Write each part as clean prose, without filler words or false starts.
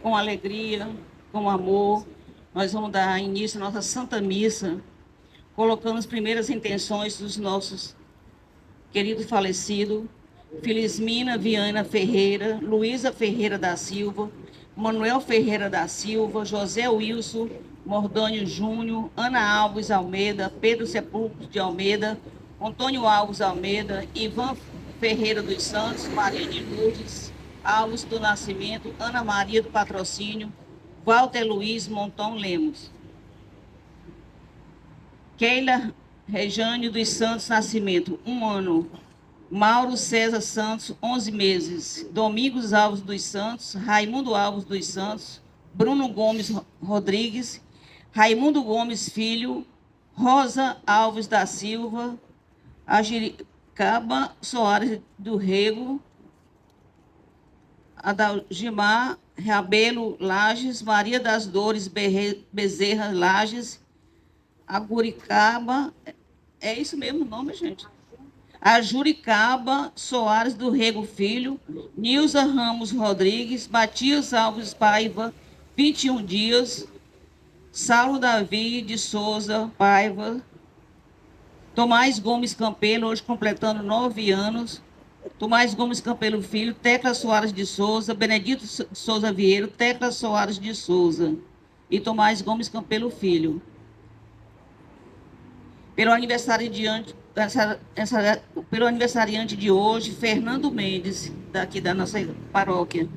Com alegria, com amor, nós vamos dar início à nossa Santa Missa, colocando as primeiras intenções dos nossos queridos falecidos, Felismina Viana Ferreira, Luísa Ferreira da Silva, Manuel Ferreira da Silva, José Wilson Mordônio Júnior, Ana Alves Almeida, Pedro Sepulcro de Almeida, Antônio Alves Almeida, Ivan Ferreira dos Santos, Maria de Lourdes Alves do Nascimento, Ana Maria do Patrocínio, Walter Luiz Monton Lemos. Keila Rejane dos Santos Nascimento, 1 ano. Mauro César Santos, 11 meses. Domingos Alves dos Santos, Raimundo Alves dos Santos, Bruno Gomes Rodrigues, Raimundo Gomes Filho, Rosa Alves da Silva, Agiricaba Soares do Rego, Adalgimar Rabelo Lages, Maria das Dores Bezerra Lages, Aguricaba, é isso mesmo o nome, gente? Ajuricaba Soares do Rego Filho, Nilza Ramos Rodrigues, Matias Alves Paiva, 21 dias, Saulo Davi de Souza Paiva, Tomás Gomes Campelo, hoje completando 9 anos, Tomás Gomes Campelo Filho, Tecla Soares de Souza, Benedito Souza Vieiro, Tecla Soares de Souza e Tomás Gomes Campelo Filho. Pelo aniversariante de hoje, Fernando Mendes, daqui da nossa paróquia.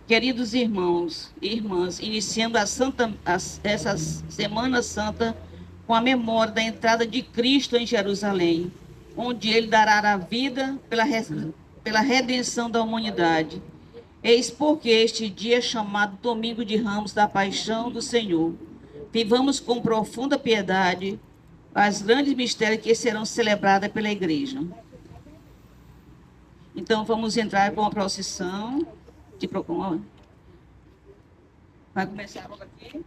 Queridos irmãos e irmãs, iniciando essa Semana Santa com a memória da entrada de Cristo em Jerusalém, onde ele dará a vida pela redenção da humanidade. Eis porque este dia é chamado Domingo de Ramos da Paixão do Senhor. Vivamos com profunda piedade os grandes mistérios que serão celebrados pela Igreja. Então, vamos entrar com a procissão. Vai começar logo aqui.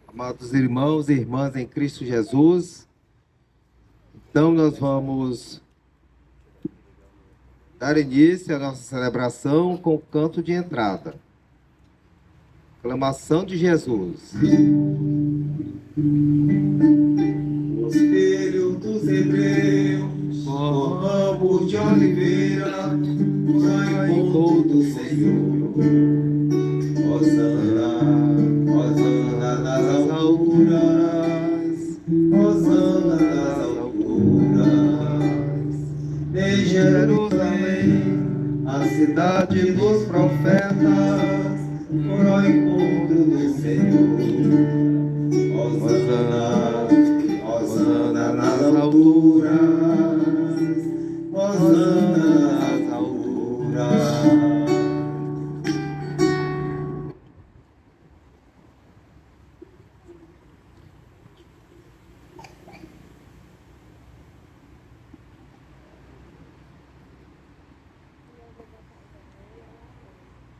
Amados irmãos e irmãs em Cristo Jesus, então nós vamos dar início à nossa celebração com o canto de entrada. Aclamação de Jesus. Os filhos dos hebreus, com ramos de oliveira, vai encontro do Senhor. Hosana, Hosana nas alturas, Hosana nas alturas. Em Jerusalém, a cidade dos profetas, por ao encontro do Senhor. Hosana, Hosana nas alturas, Hosana nas alturas.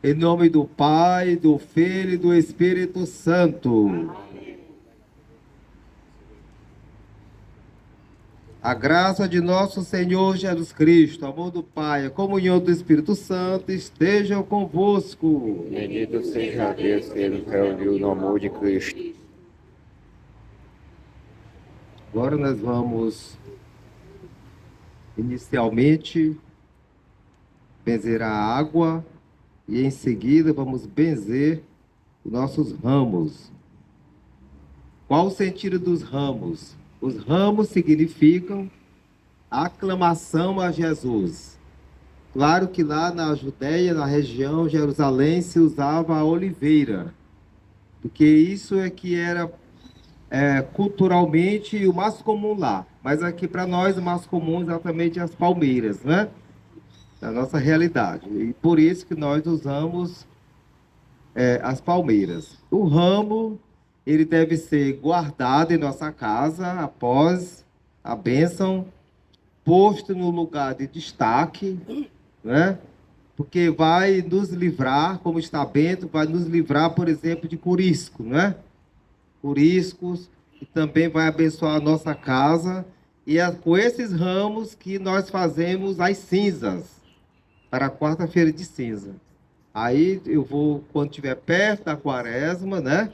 Em nome do Pai, do Filho e do Espírito Santo. Amém. A graça de nosso Senhor Jesus Cristo, amor do Pai, a comunhão do Espírito Santo estejam convosco. Bendito seja Deus que nos reuniu no amor de Cristo. Agora nós vamos inicialmente benzer a água e em seguida vamos benzer os nossos ramos. Qual o sentido dos ramos? Os ramos significam aclamação a Jesus. Claro que lá na Judéia, na região Jerusalém, se usava a oliveira, porque isso é que era culturalmente o mais comum lá. Mas aqui para nós o mais comum é exatamente as palmeiras, né? Da nossa realidade. E por isso que nós usamos as palmeiras. O ramo, ele deve ser guardado em nossa casa após a bênção, posto no lugar de destaque, né? porque vai nos livrar, como está Bento, vai nos livrar, por exemplo, de curisco, né? Curiscos, e também vai abençoar a nossa casa, e é com esses ramos que nós fazemos as cinzas, para a quarta-feira de cinza. Aí eu vou, quando estiver perto da quaresma, né?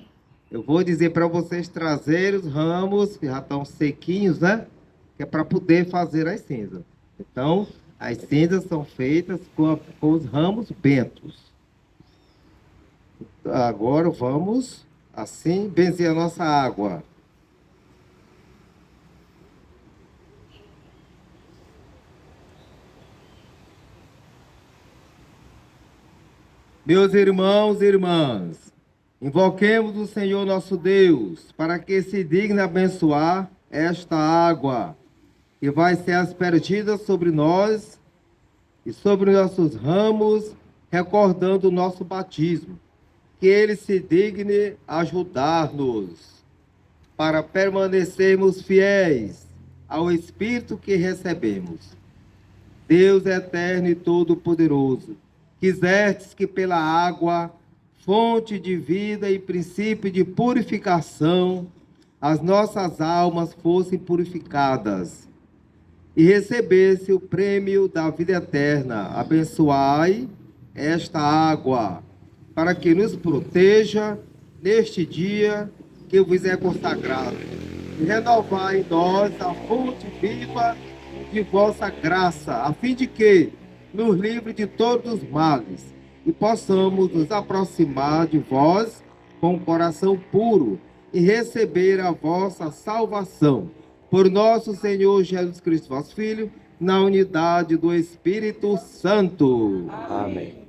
Eu vou dizer para vocês trazerem os ramos, que já estão sequinhos, né? Que é para poder fazer as cinzas. Então, as cinzas são feitas com os ramos bentos. Agora vamos, assim, benzer a nossa água. Meus irmãos e irmãs, invoquemos o Senhor nosso Deus, para que se digne abençoar esta água, que vai ser aspergida sobre nós e sobre nossos ramos, recordando o nosso batismo. Que Ele se digne ajudar-nos, para permanecermos fiéis ao Espírito que recebemos. Deus eterno e todo-poderoso, quisestes que pela água, fonte de vida e princípio de purificação, as nossas almas fossem purificadas e recebesse o prêmio da vida eterna. Abençoai esta água, para que nos proteja neste dia que vos é consagrado. E renovai em nós a fonte viva de vossa graça, a fim de que nos livre de todos os males e possamos nos aproximar de vós com um coração puro e receber a vossa salvação. Por nosso Senhor Jesus Cristo, vosso Filho, na unidade do Espírito Santo. Amém.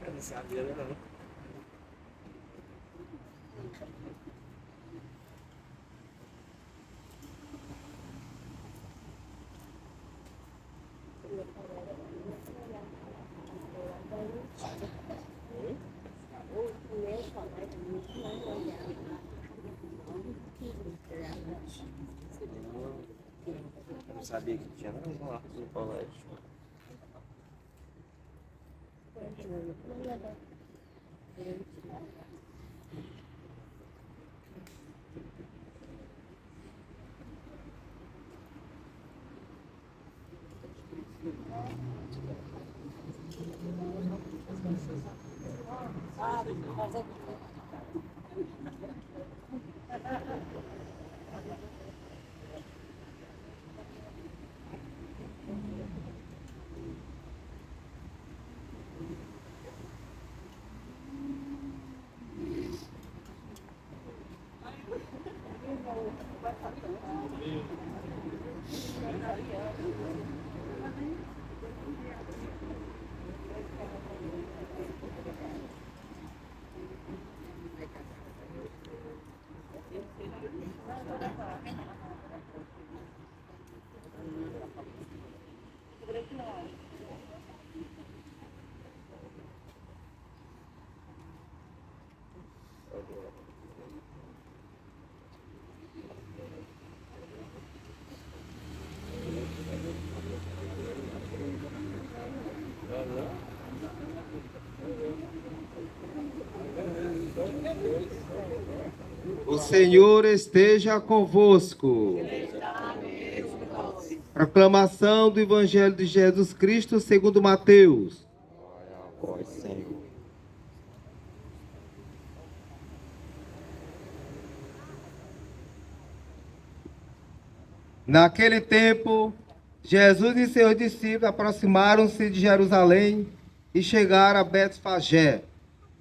Eu não sabia, não. Eu não sabia que tinha não lá no colégio. O Senhor esteja convosco. Proclamação do Evangelho de Jesus Cristo segundo Mateus. Glória a vós, Senhor. Naquele tempo, Jesus e seus discípulos aproximaram-se de Jerusalém e chegaram a Betfagé,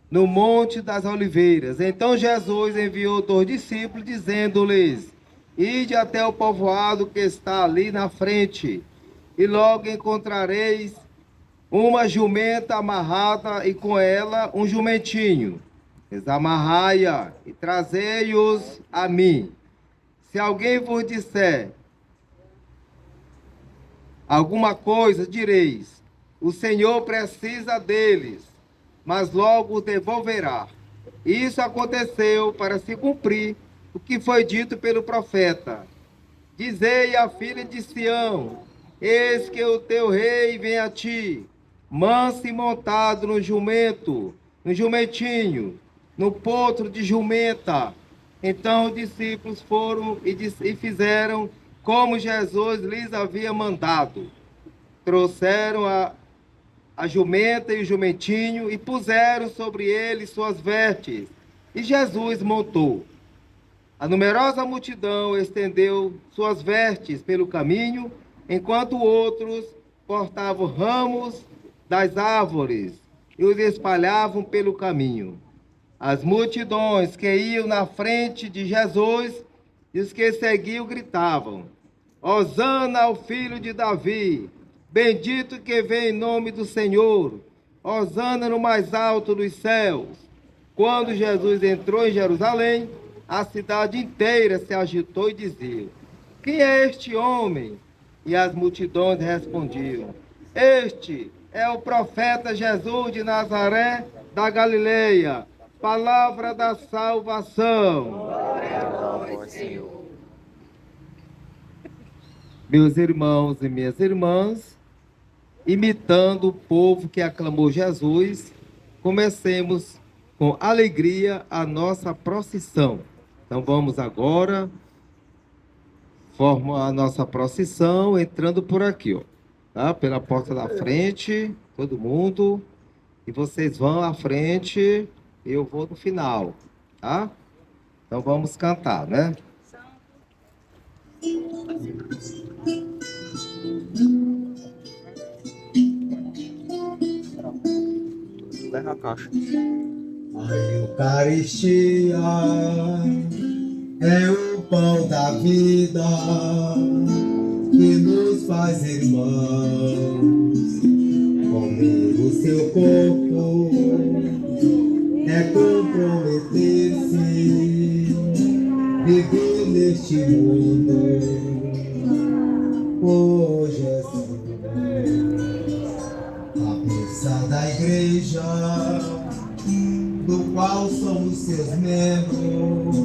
no Monte das Oliveiras. Então Jesus enviou 2 discípulos, dizendo-lhes: Ide até o povoado que está ali na frente, e logo encontrareis uma jumenta amarrada e com ela um jumentinho. Desamarrai-a e trazei-os a mim. Se alguém vos disser alguma coisa, direis: o Senhor precisa deles, mas logo os devolverá. Isso aconteceu para se cumprir o que foi dito pelo profeta: Dizei à filha de Sião: eis que o teu rei vem a ti, manso e montado no jumento, no jumentinho, no potro de jumenta. Então os discípulos foram e fizeram como Jesus lhes havia mandado. Trouxeram a jumenta e o jumentinho e puseram sobre ele suas vestes, e Jesus montou. A numerosa multidão estendeu suas vestes pelo caminho, enquanto outros cortavam ramos das árvores e os espalhavam pelo caminho. As multidões que iam na frente de Jesus e os que seguiam gritavam: Hosana ao filho de Davi, bendito que vem em nome do Senhor, hosana no mais alto dos céus. Quando Jesus entrou em Jerusalém, a cidade inteira se agitou e dizia: Quem é este homem? E as multidões respondiam: Este é o profeta Jesus de Nazaré da Galileia. Palavra da salvação. Glória a vós, Senhor. Meus irmãos e minhas irmãs, imitando o povo que aclamou Jesus, comecemos com alegria a nossa procissão. Então vamos agora formar a nossa procissão entrando por aqui, ó, tá? Pela porta da frente, todo mundo, e vocês vão à frente, eu vou no final, tá? Então vamos cantar, né? Leva a caixa. A Eucaristia é o pão da vida que nos faz irmãos. Comer o seu corpo é comprometer-se, viver neste mundo. Oh Jesus, cabeça da igreja, do qual somos seus membros,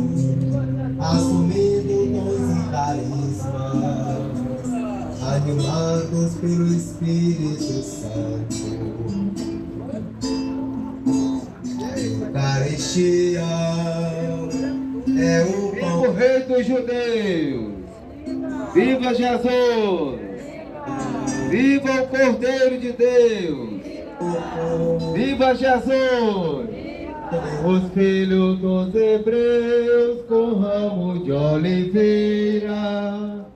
assumindo dons e carismas, animados pelo Espírito Santo. Eucaristia é o Viva o pão. Rei dos Judeus! Viva Jesus! Viva o Cordeiro de Deus! Viva Jesus! Os filhos dos hebreus com ramo de oliveira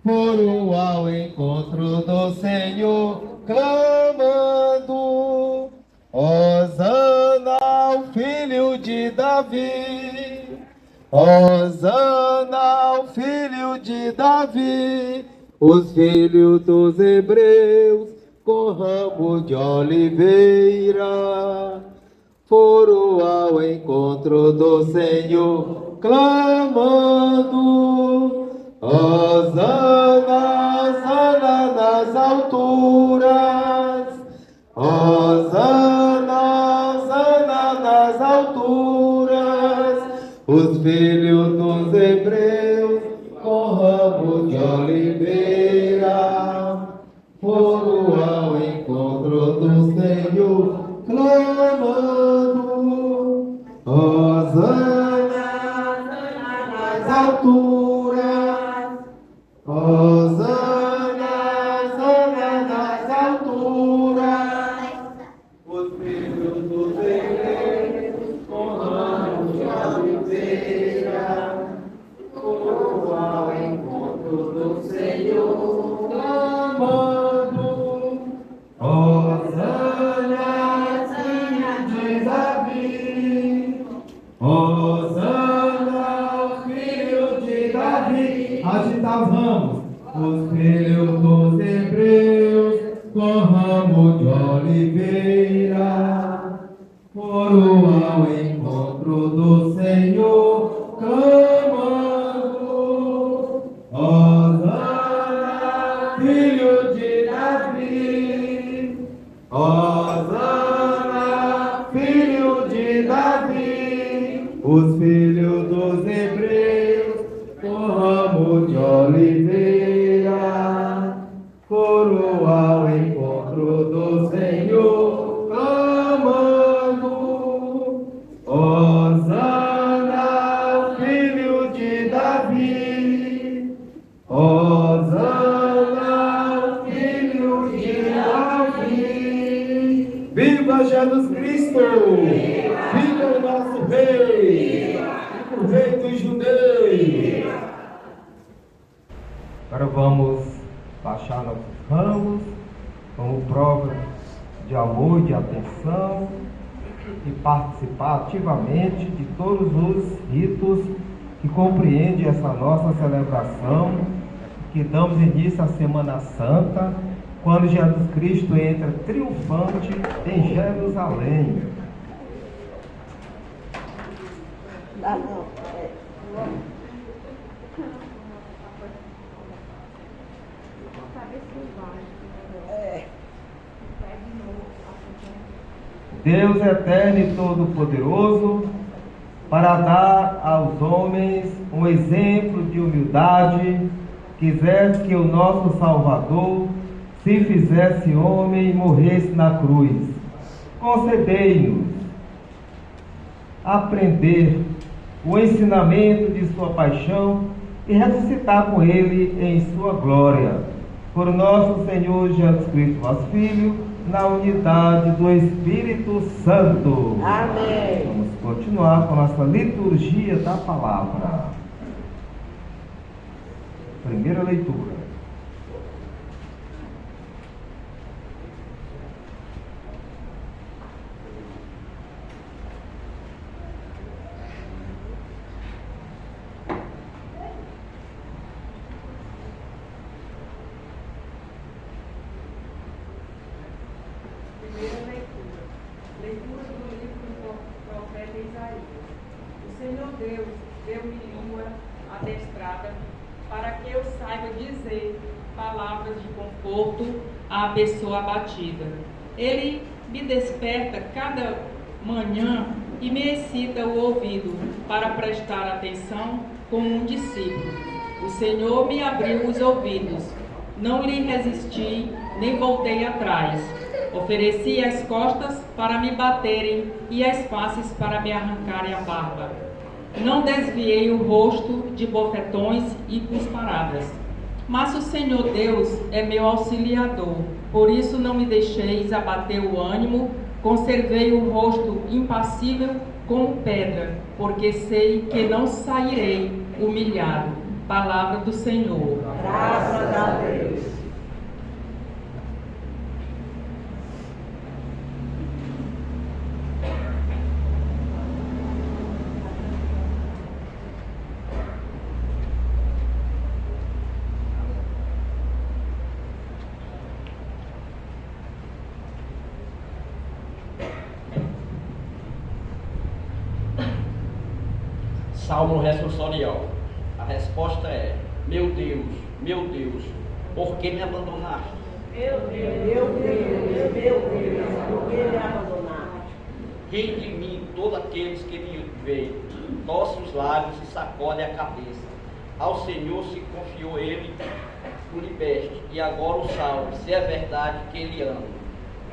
foram ao encontro do Senhor, clamando: Hosana ao filho de Davi, Hosana ao filho de Davi. Os filhos dos hebreus com ramo de oliveira foram ao encontro do Senhor, clamando: Hosana, Hosana nas alturas, Hosana, Hosana nas alturas. Os filhos dos hebreus com ramo de oliveira foram ao encontro do Senhor, clamando: Hosana nas alturas, Hosana, Hosana nas alturas. Os filhos dos hebreus com ramo de oliveira foram ao encontro do Senhor, clamando: Hosana, filho de Davi, Hosana, filho de Davi. Agitavamos os filhos dos hebreus com ramo de oliveira foram ao encontro do Senhor, clamando: Hosana, filho de Davi, Hosana, filho de Davi. Os filhos dos hebreus com ramo de oliveira foram ao encontro do Senhor, clamando: Hosana, filho de Davi, Hosana, filho de Davi. Viva Jesus Cristo! Viva o nosso Rei! Viva o Rei dos Judeus! Agora vamos baixar nossos ramos como prova de amor e de atenção e participar ativamente de todos os ritos que compreendem essa nossa celebração, que damos início à Semana Santa, quando Jesus Cristo entra triunfante em Jerusalém. Deus eterno e todo-poderoso, para dar aos homens um exemplo de humildade, quiseste que o nosso Salvador se fizesse homem e morresse na cruz. Concedei-nos aprender o ensinamento de sua paixão e ressuscitar com ele em sua glória. Por nosso Senhor Jesus Cristo, vosso Filho, na unidade do Espírito Santo. Amém. Vamos continuar com a nossa liturgia da palavra. Primeira leitura. Leitura do livro do profeta Isaías. O Senhor Deus deu-me língua adestrada para que eu saiba dizer palavras de conforto à pessoa abatida. Ele me desperta cada manhã e me excita o ouvido para prestar atenção como um discípulo. O Senhor me abriu os ouvidos, não lhe resisti, nem voltei atrás. Ofereci as costas para me baterem e as faces para me arrancarem a barba. Não desviei o rosto de bofetões e cusparadas. Mas o Senhor Deus é meu auxiliador, por isso não me deixeis abater o ânimo, conservei o rosto impassível como pedra, porque sei que não sairei humilhado. Palavra do Senhor. Graças a Deus. Salmo responsorial. A resposta é: meu Deus, por que me abandonaste? Meu Deus, por que me abandonaste? Riem de mim todos aqueles que me veem, torce os lábios e sacode a cabeça. Ao Senhor se confiou ele, o liberte, e agora o salve, se é verdade que ele ama.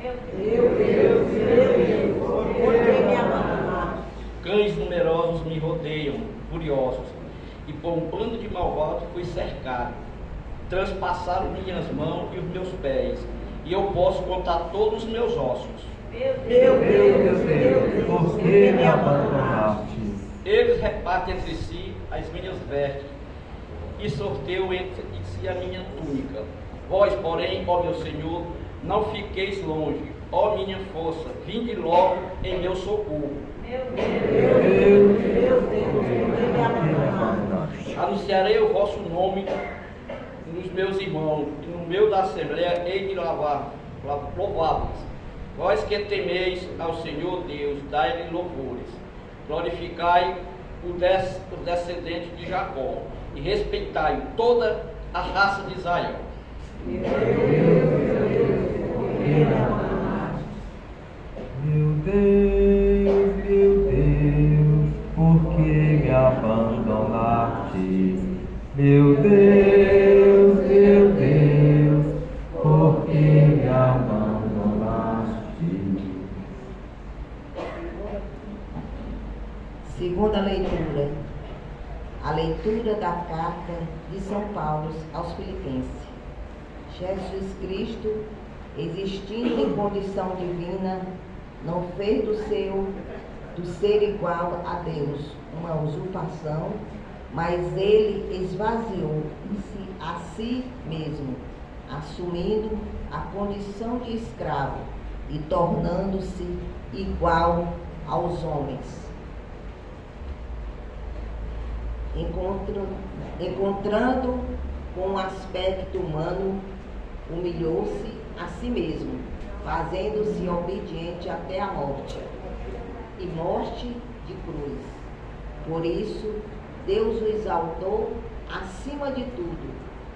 Meu Deus, por que me abandonaste? Cães numerosos me rodeiam, furiosos, e por um bando de malvados fui cercado. Transpassaram minhas mãos e os meus pés, e eu posso contar todos os meus ossos. Meu Deus, por que me abandonaste? Eles repartem entre si as minhas vestes, e sorteiam entre si a minha túnica. Vós, porém, ó meu Senhor, não fiqueis longe, ó minha força, vinde logo em meu socorro. Meu Deus, por que me abandonaste? Anunciarei o vosso nome nos meus irmãos, e no meio da assembleia hei de louvá-los. Vós que temeis ao Senhor Deus, dai-lhe louvores. Glorificai os descendentes de Jacó, e respeitai toda a raça de Israel. Meu Deus, por que me abandonaste? Meu Deus, por que me abandonaste? Meu Deus, por que me abandonaste? Segunda leitura. A leitura da carta de São Paulo aos Filipenses. Jesus Cristo, existindo em condição divina, não fez do ser igual a Deus uma usurpação, mas ele esvaziou-se a si mesmo, assumindo a condição de escravo e tornando-se igual aos homens. Encontrando com um aspecto humano, humilhou-se a si mesmo, fazendo-se obediente até a morte, e morte de cruz. Por isso, Deus o exaltou acima de tudo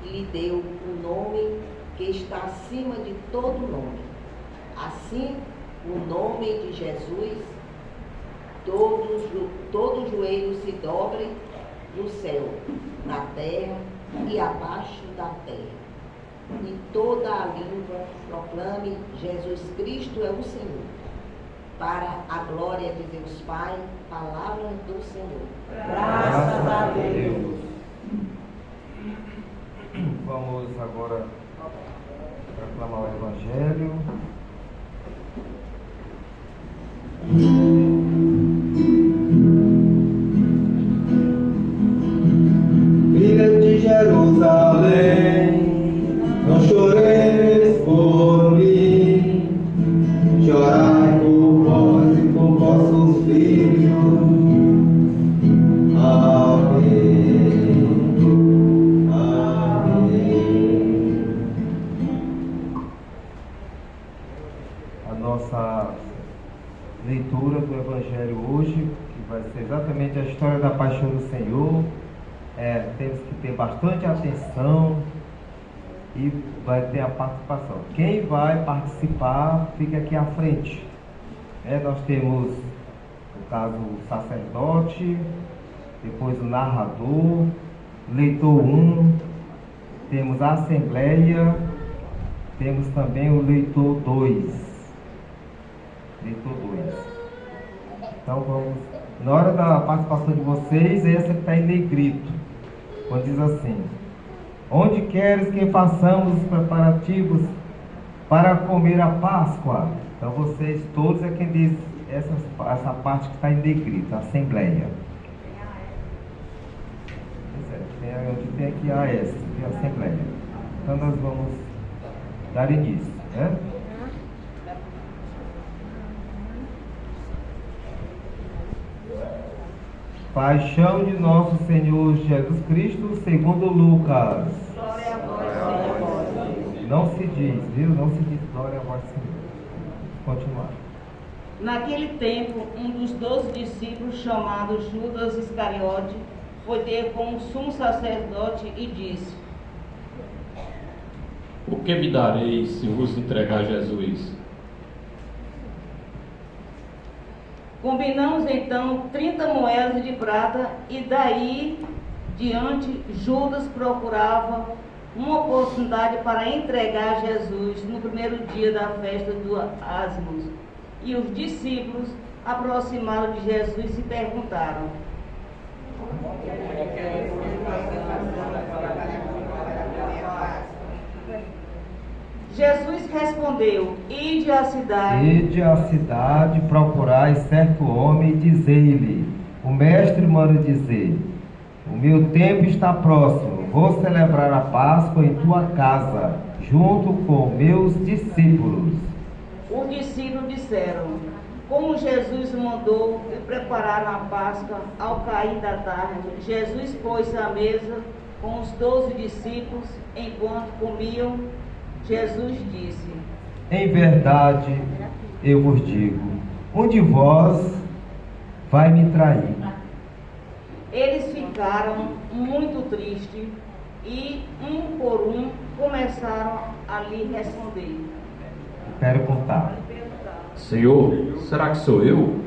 e lhe deu o nome que está acima de todo nome. Assim, o nome de Jesus, todo joelho se dobre no céu, na terra e abaixo da terra. E toda a língua proclame: Jesus Cristo é o Senhor. Para a glória de Deus Pai, palavra do Senhor. Graças a Deus. Vamos agora proclamar o Evangelho. Filha de Jerusalém, não choreis por mim, chorai por vós e por vossos filhos. Amém. Amém. A nossa leitura do Evangelho hoje, que vai ser exatamente a história da paixão do Senhor. Temos que ter bastante atenção e vai ter a participação. Quem vai participar, fica aqui à frente. Nós temos, no caso, o sacerdote, depois o narrador, leitor 1, temos a assembleia, temos também o leitor 2. leitor 2. Então vamos, na hora da participação de vocês, essa que está em negrito, quando diz assim: onde queres que façamos os preparativos para comer a Páscoa? Então vocês todos é quem diz essa parte que está em negrito, a Assembleia. Onde tem aqui a AS, que é a Assembleia. Então nós vamos dar início, né? Paixão de nosso Senhor Jesus Cristo, segundo Lucas. Glória a vós, Senhor. Não se diz, viu? Não se diz glória a vós, Senhor. Continuar. Naquele tempo, um dos 12 discípulos, chamado Judas Iscariote, foi ter com o sumo sacerdote e disse: o que me dareis se vos entregar Jesus? Combinamos então 30 moedas de prata, e daí diante Judas procurava uma oportunidade para entregar Jesus no primeiro dia da festa do Ázimos. E os discípulos aproximaram de Jesus e perguntaram: Jesus respondeu: ide à cidade, procurai certo homem e dizei-lhe: o mestre manda dizer, o meu tempo está próximo, vou celebrar a Páscoa em tua casa, junto com meus discípulos. Os discípulos disseram: como Jesus mandou, e prepararam a Páscoa. Ao cair da tarde, Jesus pôs-se à mesa com os 12 discípulos. Enquanto comiam, Jesus disse: em verdade, eu vos digo, um de vós vai me trair. Eles ficaram muito tristes e, um por um, começaram a lhe responder: perguntar: Senhor, será que sou eu?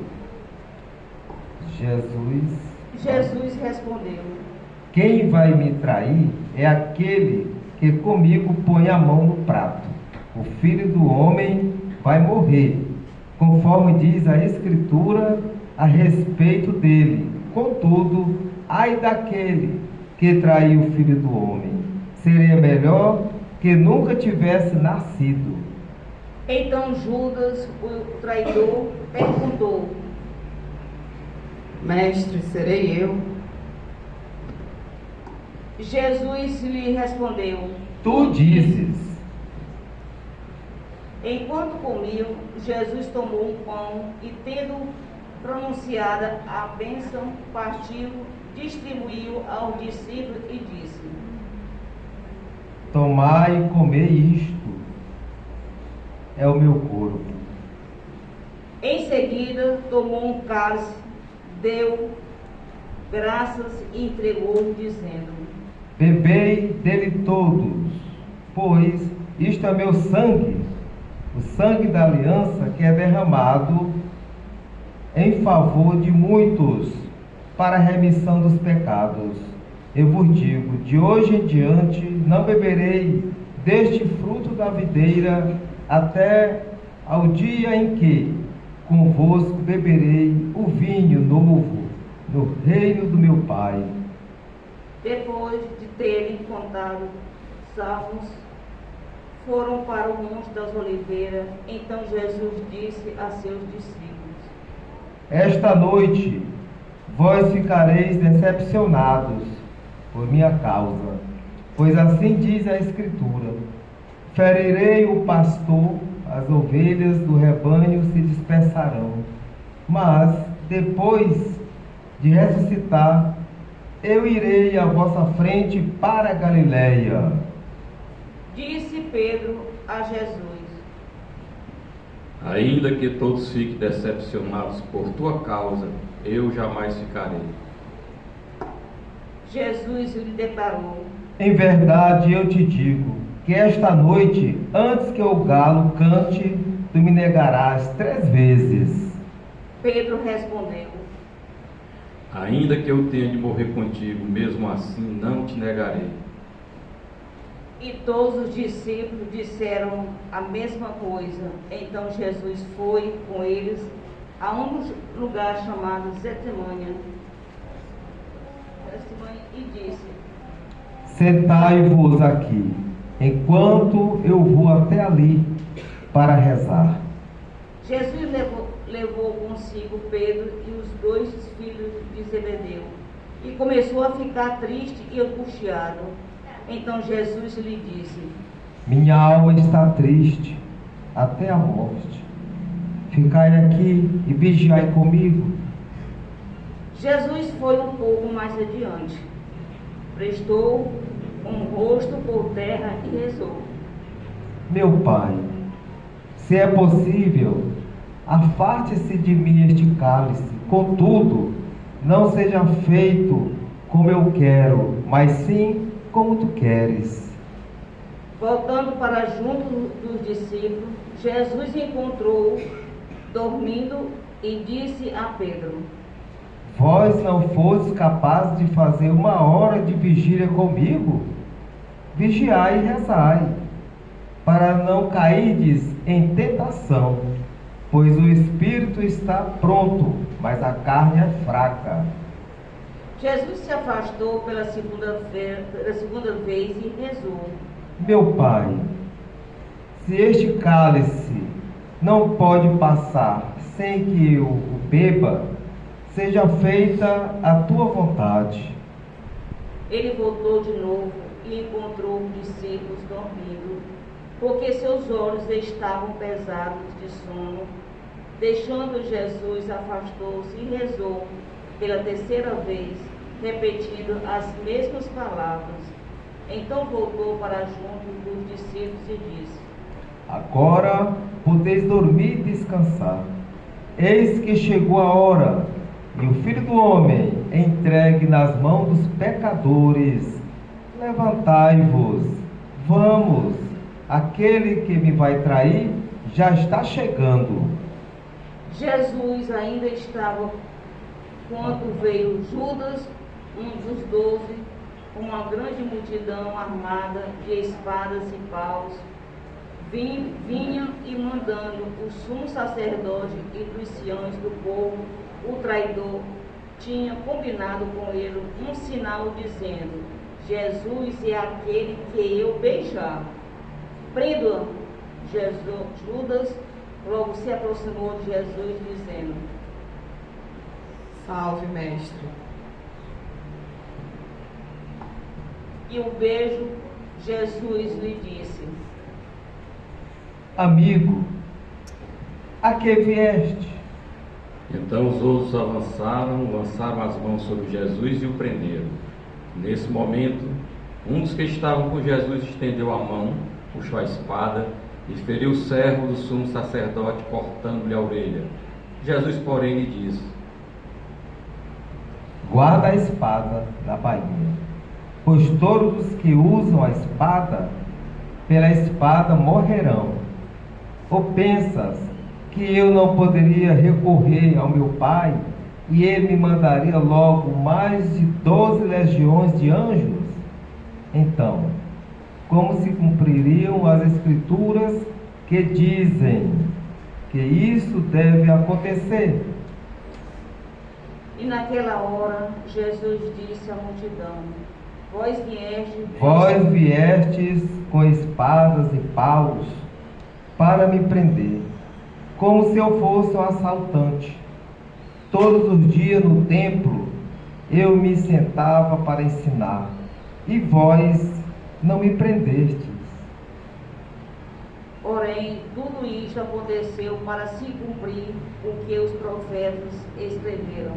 Jesus respondeu: quem vai me trair é aquele que comigo põe a mão no prato. O Filho do Homem vai morrer, conforme diz a Escritura a respeito dele. Contudo, ai daquele que traiu o Filho do Homem. Seria melhor que nunca tivesse nascido. Então Judas, o traidor, perguntou: mestre, serei eu? Jesus lhe respondeu: tu dizes. Enquanto comiam, Jesus tomou um pão e, tendo pronunciada a bênção, partiu, distribuiu aos discípulos e disse: tomai e comei isto, é o meu corpo. Em seguida, tomou um cálice, deu graças e entregou, dizendo: bebei dele todos, pois isto é meu sangue, o sangue da aliança que é derramado em favor de muitos para a remissão dos pecados. Eu vos digo, de hoje em diante não beberei deste fruto da videira até ao dia em que convosco beberei o vinho novo no reino do meu Pai. Depois de terem contado salmos, foram para o Monte das Oliveiras. Então Jesus disse a seus discípulos: esta noite vós ficareis decepcionados por minha causa, pois assim diz a Escritura: ferirei o pastor, as ovelhas do rebanho se dispersarão. Mas depois de ressuscitar, eu irei à vossa frente para a Galileia. Disse Pedro a Jesus: ainda que todos fiquem decepcionados por tua causa, eu jamais ficarei. Jesus lhe declarou: em verdade eu te digo, que esta noite, antes que o galo cante, tu me negarás 3 vezes. Pedro respondeu: ainda que eu tenha de morrer contigo, mesmo assim não te negarei. E todos os discípulos disseram a mesma coisa. Então Jesus foi com eles a um lugar chamado Getsemane e disse: Sentai-vos aqui, enquanto eu vou até ali para rezar. Jesus levou consigo Pedro e os 2 filhos de Zebedeu e começou a ficar triste e angustiado. Então Jesus lhe disse: Minha alma está triste até a morte. Ficai aqui e vigiai comigo. Jesus foi um pouco mais adiante, prestou um rosto por terra e rezou: Meu Pai, se é possível, afaste-se de mim este cálice. Contudo, não seja feito como eu quero, mas sim como tu queres. Voltando para junto dos discípulos, Jesus encontrou dormindo e disse a Pedro: Vós não fostes capazes de fazer 1 hora de vigília comigo? Vigiai e rezai, para não cairdes em tentação, pois o espírito está pronto, mas a carne é fraca. Jesus se afastou pela segunda vez e rezou: Meu Pai, se este cálice não pode passar sem que eu o beba, seja feita a tua vontade. Ele voltou de novo e encontrou os discípulos dormindo, porque seus olhos estavam pesados de sono. Deixando Jesus, afastou-se e rezou pela 3ª vez, repetindo as mesmas palavras. Então voltou para junto dos discípulos e disse: Agora podeis dormir e descansar. Eis que chegou a hora, e o Filho do Homem é entregue nas mãos dos pecadores. Levantai-vos, vamos, aquele que me vai trair já está chegando. Jesus ainda estava quando veio Judas, um dos 12, com uma grande multidão armada de espadas e paus, vinha e mandando o sumo sacerdote e dos anciãos do povo, o traidor, tinha combinado com ele um sinal dizendo: Jesus é aquele que eu beijar. Prenda-o. Judas logo se aproximou de Jesus, dizendo: Salve, mestre. E o beijo, Jesus lhe disse: Amigo, a que vieste? Então os outros avançaram, lançaram as mãos sobre Jesus e o prenderam. Nesse momento, um dos que estavam com Jesus estendeu a mão, puxou a espada e feriu o servo do sumo sacerdote, cortando-lhe a orelha. Jesus, porém, lhe disse: Guarda a espada da bainha, pois todos os que usam a espada, pela espada morrerão. Ou pensas que eu não poderia recorrer ao meu Pai, e ele me mandaria logo mais de 12 legiões de anjos? Então, como se cumpririam as Escrituras que dizem que isso deve acontecer? E naquela hora, Jesus disse à multidão: Vós viestes com espadas e paus para me prender, como se eu fosse um assaltante. Todos os dias no templo eu me sentava para ensinar, e vós não me prendestes. Porém, tudo isto aconteceu para se cumprir o que os profetas escreveram.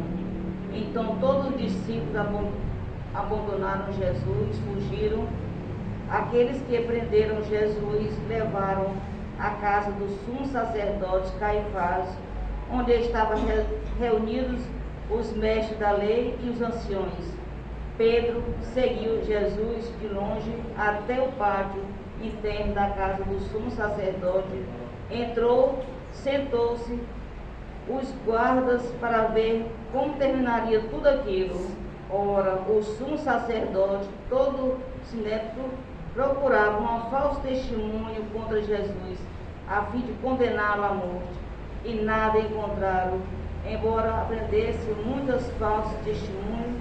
Então todos os discípulos abandonaram Jesus, fugiram. Aqueles que prenderam Jesus levaram à casa do sumo sacerdote Caifás, onde estavam reunidos os mestres da lei e os anciões. Pedro seguiu Jesus de longe até o pátio interno da casa do sumo sacerdote. Entrou, sentou-se, os guardas para ver como terminaria tudo aquilo. Ora, o sumo sacerdote, todo cinético, procuravam um falso testemunho contra Jesus, a fim de condená-lo à morte, e nada encontraram, embora aprendessem muitas falsas testemunhas.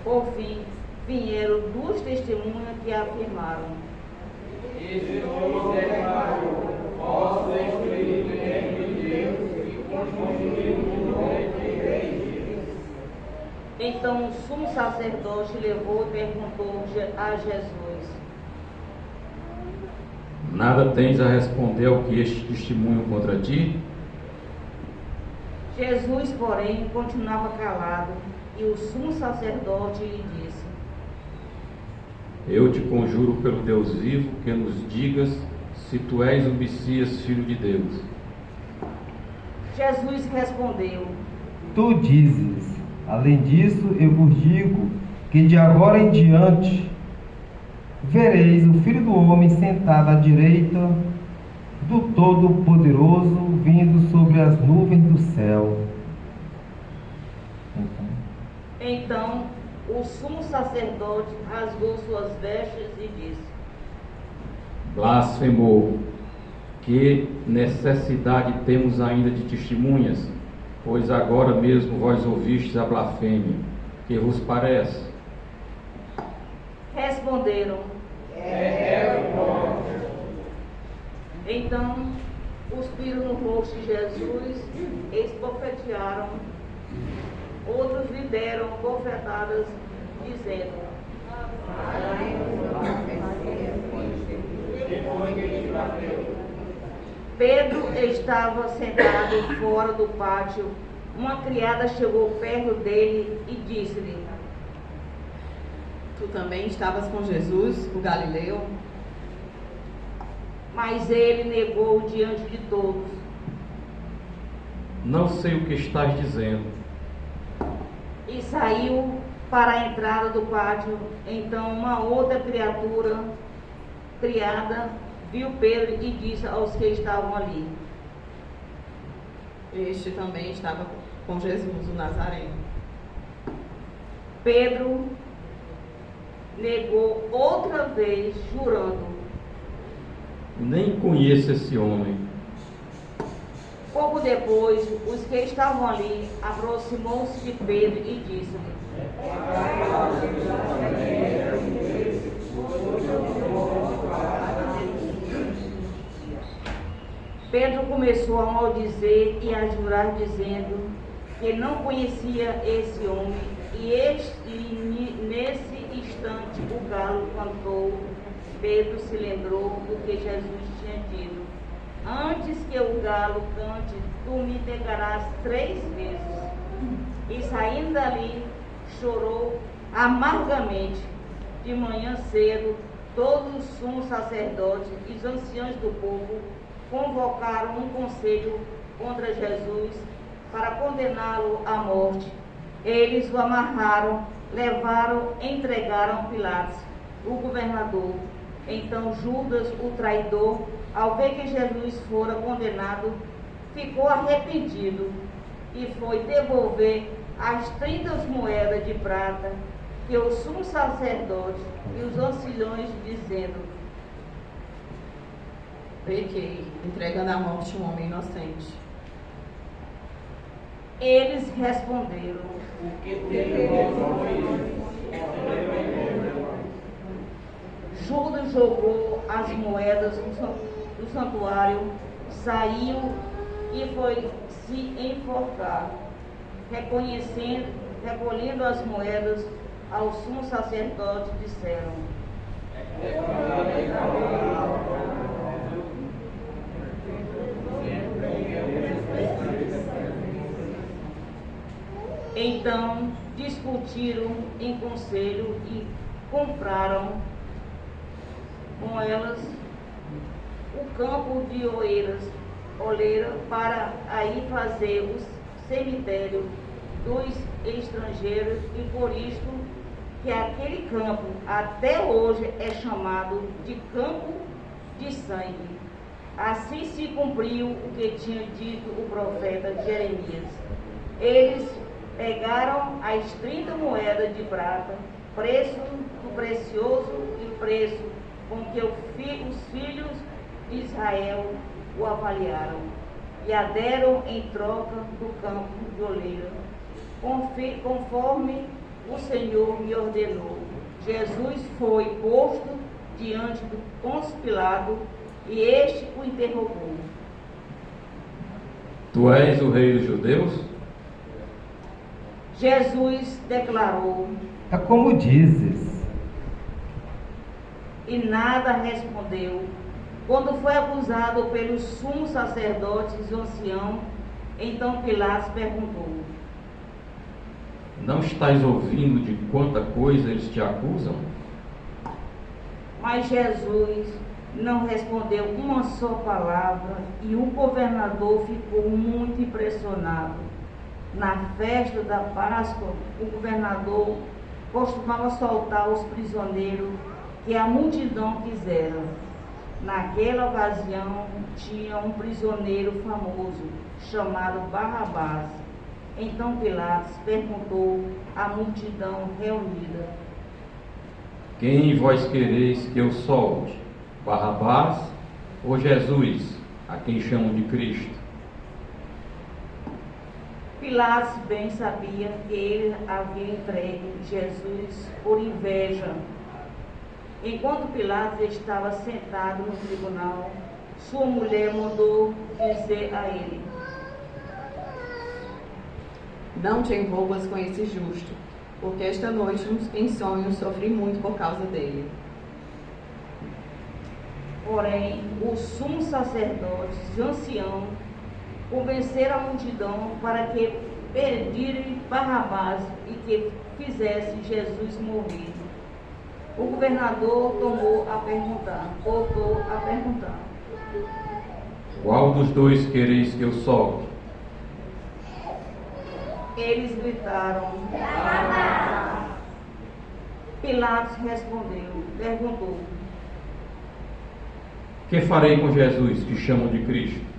Por fim, vieram 2 testemunhas que afirmaram: posso destruir o templo de Deus e construir um novo de igreja. Então o sumo sacerdote levou e perguntou a Jesus: Nada tens a responder ao que este testemunho contra ti? Jesus, porém, continuava calado, e o sumo sacerdote lhe disse: Eu te conjuro pelo Deus vivo que nos digas se tu és o Messias, filho de Deus. Jesus respondeu: Tu dizes. Além disso, eu vos digo que de agora em diante vereis o Filho do Homem sentado à direita do Todo-Poderoso, vindo sobre as nuvens do céu. Então o sumo sacerdote rasgou suas vestes e disse: Blasfemou. Que necessidade temos ainda de testemunhas? Pois agora mesmo vós ouvistes a blasfêmia. Que vos parece? Responderam: Então cuspiram no rosto de Jesus, esbofetearam. Outros lhe deram bofetadas, dizendo: Pedro estava sentado fora do pátio. Uma criada chegou perto dele e disse-lhe: Tu também estavas com Jesus, o Galileu? Mas ele negou diante de todos: Não sei o que estás dizendo. E saiu para a entrada do pátio. Então uma outra criada, viu Pedro e disse aos que estavam ali: Este também estava com Jesus, o Nazareno. Pedro negou outra vez, jurando: Nem conheço esse homem. Pouco depois, os que estavam ali aproximou-se de Pedro e disse-lhe: Pedro começou a maldizer e a jurar, dizendo que não conhecia esse homem. E nesse instante o galo cantou. Pedro se lembrou do que Jesus tinha dito: Antes que o galo cante, tu me negarás 3 vezes. E saindo dali, chorou amargamente. De manhã cedo, todos os sumos sacerdotes e os anciãos do povo convocaram um conselho contra Jesus para condená-lo à morte. Eles o amarraram, levaram, entregaram a Pilatos, o governador. Então Judas, o traidor, ao ver que Jesus fora condenado, ficou arrependido e foi devolver as 30 moedas de prata que o sumo sacerdote e os anciões, dizendo: Pequei, entregando à morte um homem inocente. Eles responderam: Judas jogou as moedas do santuário, saiu e foi se enforcar. Recolhendo as moedas ao sumo sacerdote, disseram: Então discutiram em conselho e compraram com elas o campo de oleira para aí fazer o cemitério dos estrangeiros, e por isto que aquele campo até hoje é chamado de campo de sangue. Assim se cumpriu o que tinha dito o profeta Jeremias. Eles pegaram as 30 moedas de prata, preço do precioso e preço com que os filhos de Israel o avaliaram e a deram em troca do campo de oleira, conforme o Senhor me ordenou. Jesus foi posto diante do Pôncio Pilato e este o interrogou. Tu és o rei dos judeus? Jesus declarou. É como dizes. E nada respondeu. Quando foi acusado pelos sumos sacerdotes e o ancião, então Pilatos perguntou: Não estás ouvindo de quanta coisa eles te acusam? Mas Jesus não respondeu uma só palavra e o governador ficou muito impressionado. Na festa da Páscoa, o governador costumava soltar os prisioneiros que a multidão quisera. Naquela ocasião, tinha um prisioneiro famoso, chamado Barrabás. Então Pilatos perguntou à multidão reunida: Quem vós quereis que eu solte? Barrabás ou Jesus, a quem chamam de Cristo? Pilatos bem sabia que ele havia entregue Jesus por inveja. Enquanto Pilatos estava sentado no tribunal, sua mulher mandou dizer a ele: Não te envolvas com esse justo, porque esta noite em sonho sofri muito por causa dele. Porém, os sumos sacerdotes e o ancião convenceram a multidão para que perdirem Barrabás e que fizesse Jesus morrer. O governador voltou a perguntar: Qual dos dois quereis que eu solte? Eles gritaram: Barrabás. Pilatos perguntou: Que farei com Jesus, que chamam de Cristo?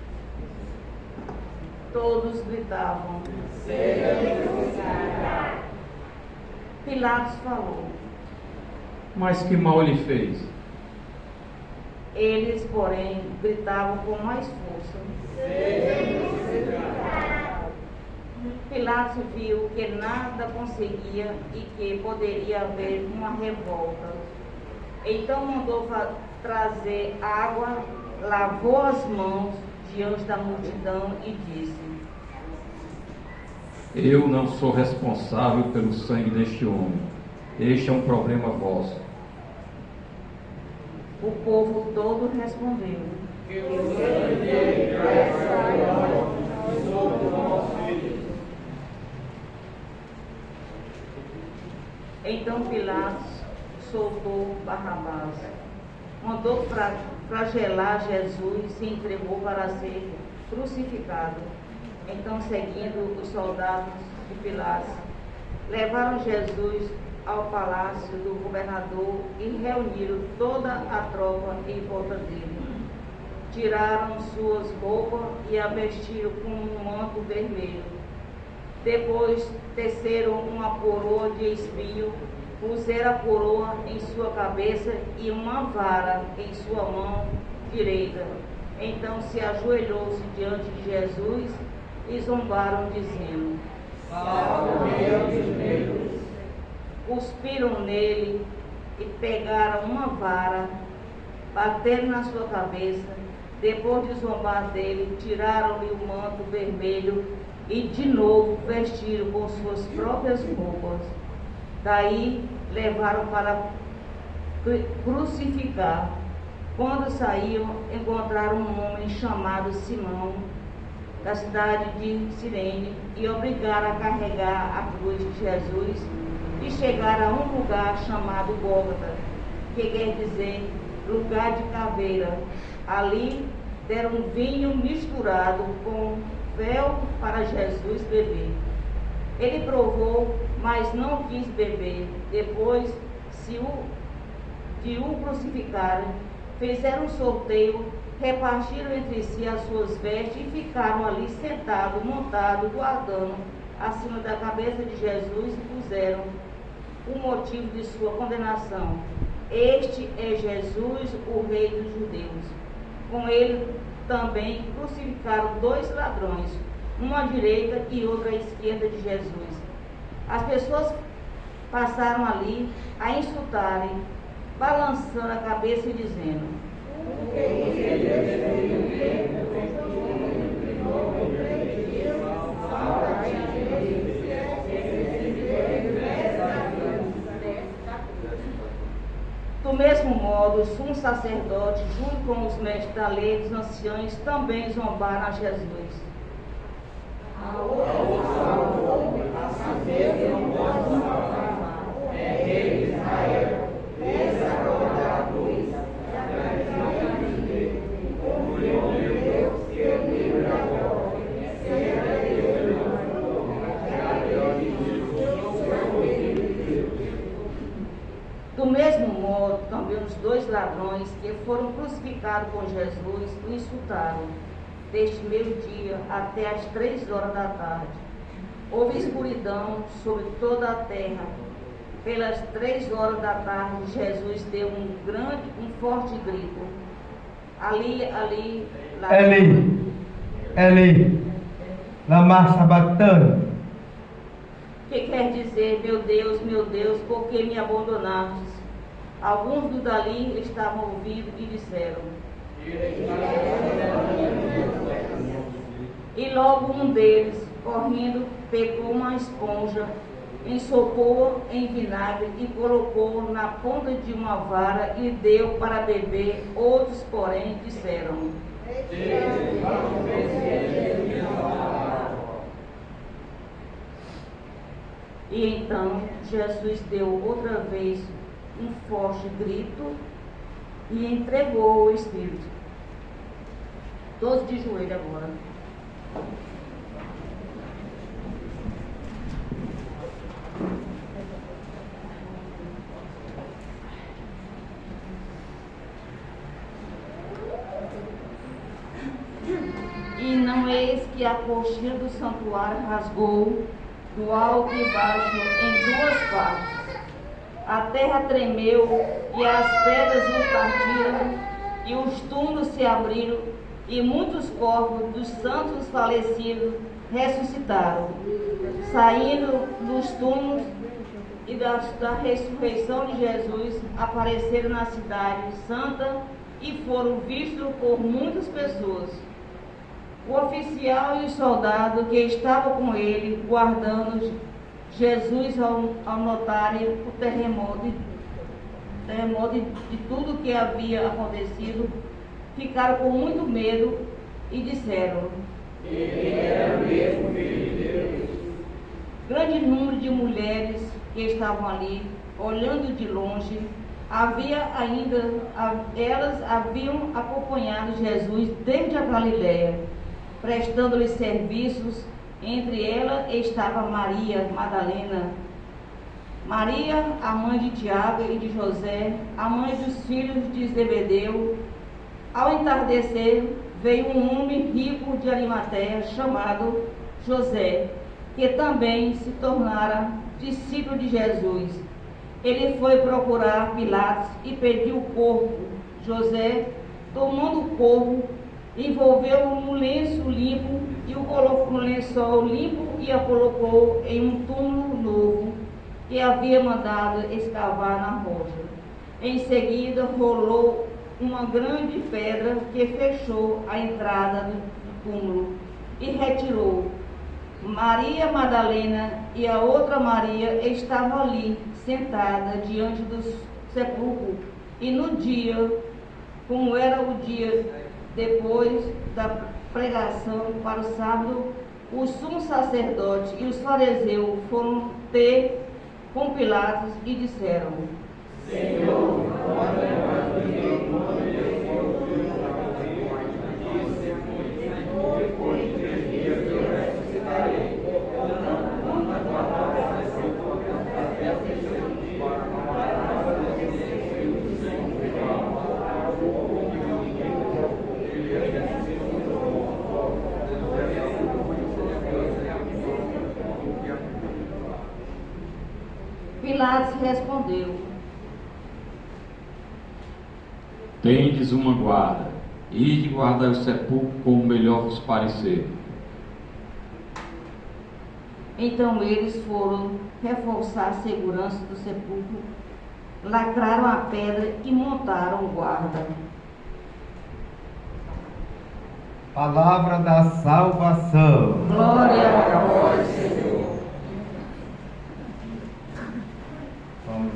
Todos gritavam: Seja crucificado. Pilatos falou: Mas que mal ele fez? Eles, porém, gritavam com mais força: Seja crucificado. Pilatos viu que nada conseguia e que poderia haver uma revolta. Então mandou trazer água, lavou as mãos diante da multidão e disse: Eu não sou responsável pelo sangue deste homem. Este é um problema vosso. O povo todo respondeu: Que o sangue dele caia sobre nossos filhos. Então Pilatos soltou Barrabás, mandou flagelar Jesus e entregou para ser crucificado. Então, seguindo os soldados de Pilatos, levaram Jesus ao palácio do governador e reuniram toda a tropa em volta dele. Tiraram suas roupas e a vestiram com um manto vermelho. Depois teceram uma coroa de espinho, puseram a coroa em sua cabeça e uma vara em sua mão direita. Então se ajoelhou-se diante de Jesus e zombaram, dizendo: Cuspiram nele e pegaram uma vara, bateram na sua cabeça. Depois de zombar dele, tiraram-lhe o manto vermelho e de novo vestiram com suas próprias roupas. Daí levaram para crucificar. Quando saíam, encontraram um homem chamado Simão, da cidade de Cirene, e obrigaram a carregar a cruz de Jesus e chegaram a um lugar chamado Gólgota, que quer dizer lugar de caveira. Ali deram um vinho misturado com fel para Jesus beber. Ele provou, mas não quis beber. Depois de o crucificarem, fizeram um sorteio, repartiram entre si as suas vestes e ficaram ali sentados, montados, guardando acima da cabeça de Jesus e puseram o motivo de sua condenação: este é Jesus, o Rei dos Judeus. Com ele também crucificaram 2 ladrões, um à direita e outro à esquerda de Jesus. As pessoas passaram ali a insultarem, balançando a cabeça e dizendo: do mesmo modo, o sumo sacerdote, junto com os mestres da lei e os anciãos, também zombaram a Jesus. Do mesmo modo, também os 2 ladrões que foram crucificados com Jesus o insultaram, desde meio-dia até as 3 horas da tarde. Houve escuridão sobre toda a terra. Pelas 3 horas da tarde, Jesus deu um forte grito. Lá. Eli, lama sabachthani. Que quer dizer, meu Deus, por que me abandonastes? Alguns do dali estavam ouvindo e disseram. E logo um deles, correndo, pegou uma esponja, ensopou-a em vinagre e colocou na ponta de uma vara e deu para beber. Outros, porém, disseram: E então Jesus deu outra vez um forte grito e entregou o Espírito. Todos de joelho agora. E não eis que a cortina do santuário rasgou do alto e baixo em 2 partes. A terra tremeu e as pedras o partiram, e os túmulos se abriram, e muitos corpos dos santos falecidos ressuscitaram, saindo dos túmulos e da ressurreição de Jesus, apareceram na cidade santa e foram vistos por muitas pessoas. O oficial e o soldado que estavam com ele, guardando Jesus, ao notarem o terremoto de tudo que havia acontecido, ficaram com muito medo e disseram: Ele era mesmo filho de Deus. Grande número de mulheres que estavam ali, olhando de longe, elas haviam acompanhado Jesus desde a Galiléia, prestando-lhe serviços. Entre elas estava Maria Madalena, Maria, a mãe de Tiago e de José, a mãe dos filhos de Zebedeu. Ao entardecer, veio um homem rico de Arimateia, chamado José, que também se tornara discípulo de Jesus. Ele foi procurar Pilatos e pediu o corpo. José, tomando o corpo, envolveu-o num lenço limpo e o colocou no lençol limpo e a colocou em um túmulo novo que havia mandado escavar na rocha. Em seguida, rolou uma grande pedra que fechou a entrada do túmulo e retirou. Maria Madalena e a outra Maria estavam ali, sentada diante do sepulcro. E no dia, como era o dia depois da pregação para o sábado, o sumo sacerdote e os fariseus foram ter com Pilatos e disseram: Senhor, Pilatos respondeu: tendes uma guarda, ide guardar o sepulcro como melhor vos parecer. Então eles foram reforçar a segurança do sepulcro, lacraram a pedra e montaram guarda. Palavra da salvação. Glória a vós, Senhor. Vamos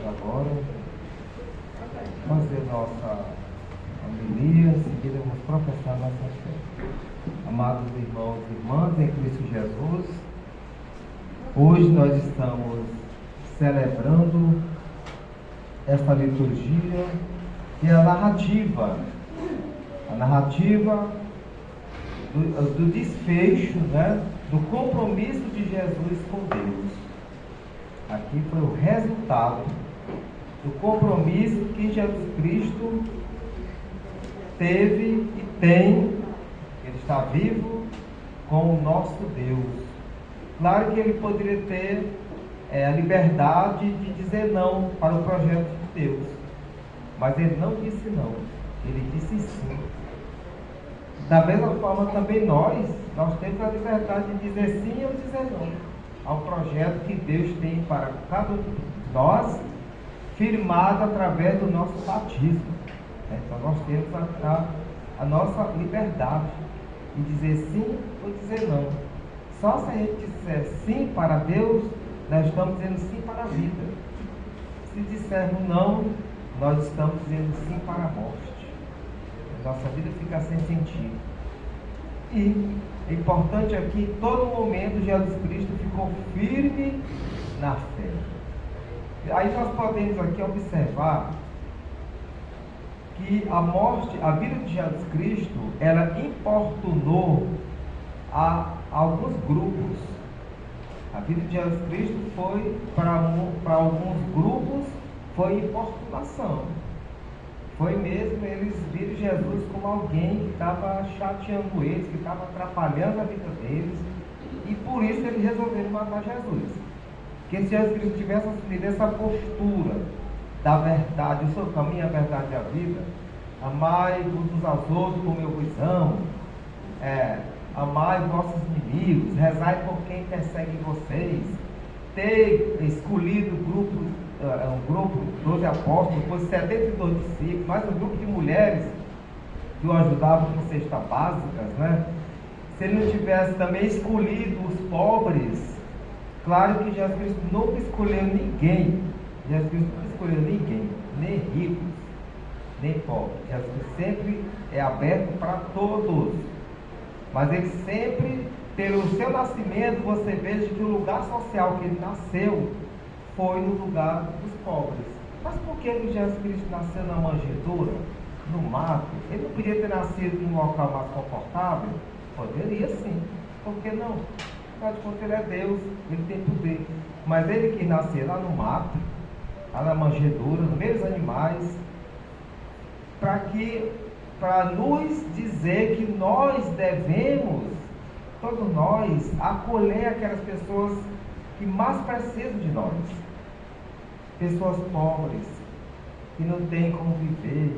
agora fazer nossa homilia, em seguida vamos professar nossa fé. Amados irmãos e irmãs em Cristo Jesus, hoje nós estamos celebrando esta liturgia que é a narrativa do desfecho, né, do compromisso de Jesus com Deus. Aqui foi o resultado do compromisso que Jesus Cristo teve e tem. Ele está vivo com o nosso Deus. Claro que ele poderia ter a liberdade de dizer não para o projeto de Deus, mas ele não disse não, ele disse sim. Da mesma forma também nós temos a liberdade de dizer sim ou dizer não ao projeto que Deus tem para cada um de nós, firmado através do nosso batismo. Então nós temos a nossa liberdade de dizer sim ou dizer não. Só se a gente disser sim para Deus, nós estamos dizendo sim para a vida. Se dissermos não, nós estamos dizendo sim para a morte. Nossa vida fica sem sentido. E é importante aqui, em todo momento, Jesus Cristo ficou firme na fé. Aí nós podemos aqui observar que a vida de Jesus Cristo, ela importunou a alguns grupos. A vida de Jesus Cristo foi, para alguns grupos, foi importunação. Foi mesmo, eles viram Jesus como alguém que estava chateando eles, que estava atrapalhando a vida deles, e por isso eles resolveram matar Jesus. Porque se Jesus Cristo tivesse assumido essa postura da verdade, o seu caminho, a verdade e a vida, amai uns aos outros como eu vos amo, amai vossos inimigos, rezai por quem persegue vocês, ter escolhido um grupo, 12 apóstolos, depois 72 discípulos, mais um grupo de mulheres que o ajudavam com cestas básicas, né? Se ele não tivesse também escolhido os pobres, claro que Jesus Cristo nunca escolheu ninguém. Jesus Cristo nunca escolheu ninguém, nem ricos, nem pobres. Jesus Cristo sempre é aberto para todos. Mas ele sempre, pelo seu nascimento, você veja que o lugar social que ele nasceu foi no lugar dos pobres. Mas por que Jesus Cristo nasceu na manjedoura, no mato? Ele não podia ter nascido num local mais confortável? Poderia sim. Por que não? Afinal de contas, ele é Deus, ele tem poder. Mas ele quis nascer lá no mato, lá na manjedoura, no meio dos animais, para nos dizer que nós devemos, todos nós, acolher aquelas pessoas que mais precisam de nós. Pessoas pobres, que não têm como viver,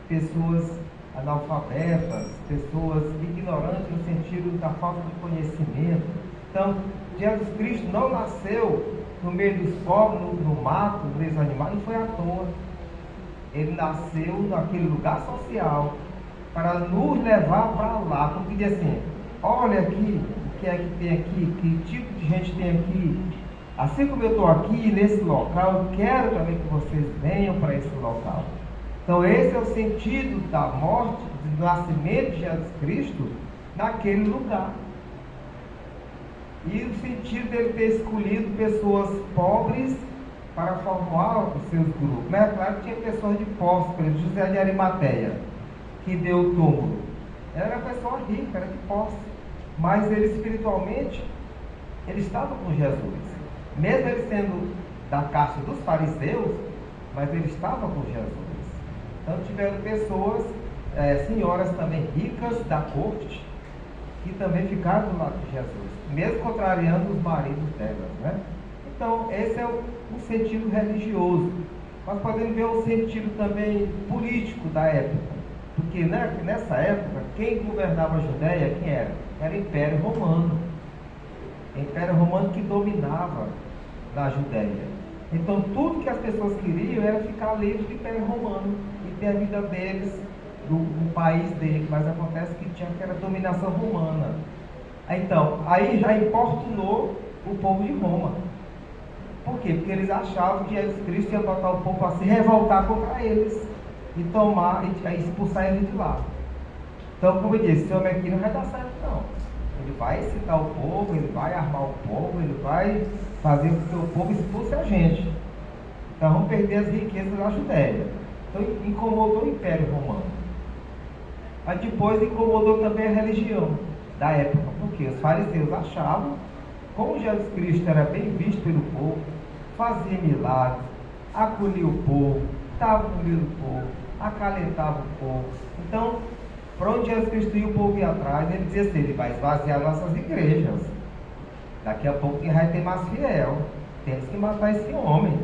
pessoas analfabetas, pessoas ignorantes no sentido da falta de conhecimento. Então, Jesus Cristo não nasceu no meio dos pobres, no mato, no meio dos animais, não foi à toa. Ele nasceu naquele lugar social para nos levar para lá. Como que diz assim, olha aqui, o que é que tem aqui, que tipo de gente tem aqui. Assim como eu estou aqui nesse local, eu quero também que vocês venham para esse local. Então esse é o sentido da morte, do nascimento de Jesus Cristo naquele lugar. E o sentido dele ter escolhido pessoas pobres para formar os seus grupos. Mas é claro que tinha pessoas de posse, por exemplo, José de Arimateia, que deu o túmulo. Era uma pessoa rica, era de posse. Mas ele espiritualmente, ele estava com Jesus. Mesmo ele sendo da casta dos fariseus, mas ele estava com Jesus. Então tiveram pessoas, senhoras também ricas da corte, que também ficaram do lado de Jesus, mesmo contrariando os maridos delas, né? Então esse é o sentido religioso. Nós podemos ver o sentido também político da época. Porque nessa época, quem governava a Judéia, quem era? Era o Império Romano. O Império Romano que dominava na Judéia. Então, tudo que as pessoas queriam era ficar livre do Império Romano e ter a vida deles, do país dele. Mas acontece que tinha aquela dominação romana. Então, aí já importunou o povo de Roma. Por quê? Porque eles achavam que Jesus Cristo ia botar o povo a se revoltar contra eles e tomar, e expulsar eles de lá. Então, como eu disse, esse homem aqui não vai dar certo, não. Ele vai excitar o povo, ele vai armar o povo, ele vai fazer com que o povo expulse a gente. Então, vamos perder as riquezas da Judéia. Então, incomodou o Império Romano. Mas depois incomodou também a religião da época, porque os fariseus achavam, como Jesus Cristo era bem visto pelo povo, fazia milagres, acolhia o povo, estava no meio do povo, acalentava o povo. Então, para onde Jesus Cristo ia, o povo ia atrás, ele dizia assim: ele vai esvaziar nossas igrejas. Daqui a pouco quem vai ter mais fiel. Temos que matar esse homem.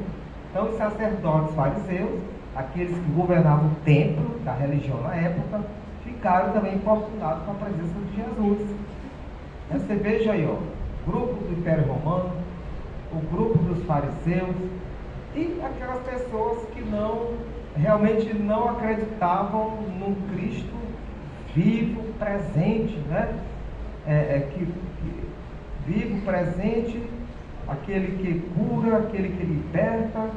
Então, os sacerdotes fariseus, aqueles que governavam o templo da religião na época, ficaram também importunados com a presença de Jesus. Você veja aí, ó, o grupo do Império Romano, o grupo dos fariseus e aquelas pessoas que realmente não acreditavam num Cristo vivo, presente, né? Vivo, presente, aquele que cura, aquele que liberta.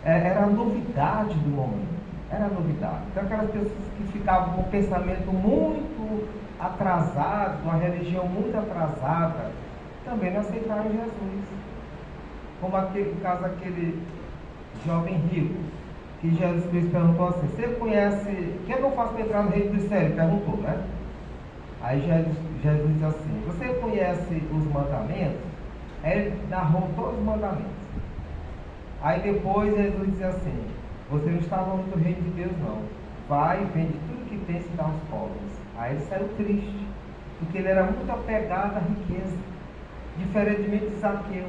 Era a novidade do momento. Era novidade. Então, aquelas pessoas que ficavam com um pensamento muito atrasado, uma religião muito atrasada, também não aceitaram Jesus. Como no caso daquele jovem rico, que Jesus Cristo perguntou assim: você conhece, o que eu faço para entrar no reino dos céus? Ele perguntou, né? Aí Jesus diz assim: você conhece os mandamentos? Aí ele narrou todos os mandamentos. Aí depois Jesus diz assim: você não está longe do reino de Deus, não. Vai, vende tudo que tem e se dá aos pobres. Aí ele saiu triste, porque ele era muito apegado à riqueza. Diferentemente de Zaqueu,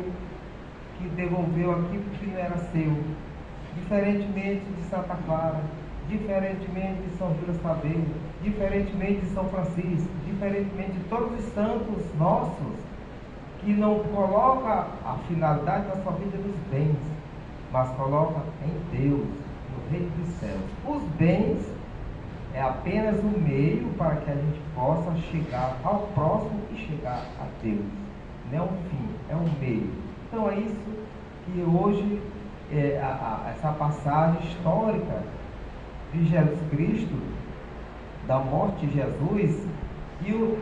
que devolveu aquilo que não era seu. Diferentemente de Santa Clara, diferentemente de São Judas Tadeu, diferentemente de São Francisco, diferentemente de todos os santos nossos, que não coloca a finalidade da sua vida nos bens, mas coloca em Deus, no reino dos céus. Os bens é apenas um meio para que a gente possa chegar ao próximo e chegar a Deus. Não é um fim, é um meio. Então é isso que hoje, essa passagem histórica de Jesus Cristo, da morte de Jesus, e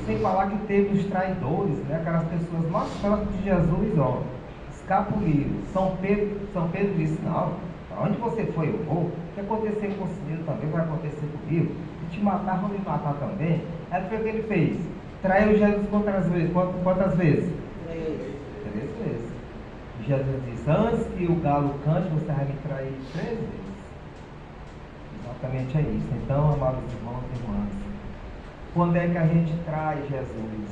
sem falar que teve os traidores, né? Aquelas pessoas mais próximas de Jesus, ó, escapuliram. São Pedro disse: não, para onde você foi eu vou. O que aconteceu com o Senhor também vai acontecer comigo. Se te matar, vão me matar também. Aí foi o que ele fez: traiu Jesus quantas vezes? 3 vezes. E Jesus disse: antes que o galo cante, você vai me trair 3 vezes. Exatamente é isso. Então, amados irmãos e irmãs, quando é que a gente trai Jesus?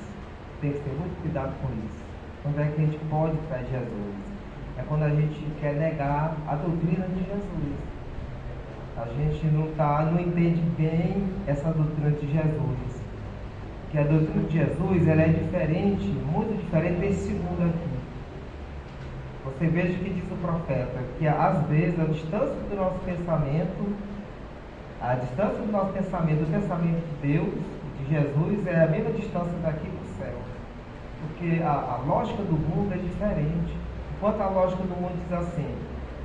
Tem que ter muito cuidado com isso. Quando é que a gente pode trair Jesus? É quando a gente quer negar a doutrina de Jesus. A gente não entende bem essa doutrina de Jesus. Que a doutrina de Jesus, ela é diferente, muito diferente desse mundo aqui. Você veja o que diz o profeta, que às vezes a distância do nosso pensamento, do pensamento de Deus, de Jesus, é a mesma distância daqui para o céu. Porque a lógica do mundo é diferente. Enquanto a lógica do mundo diz assim: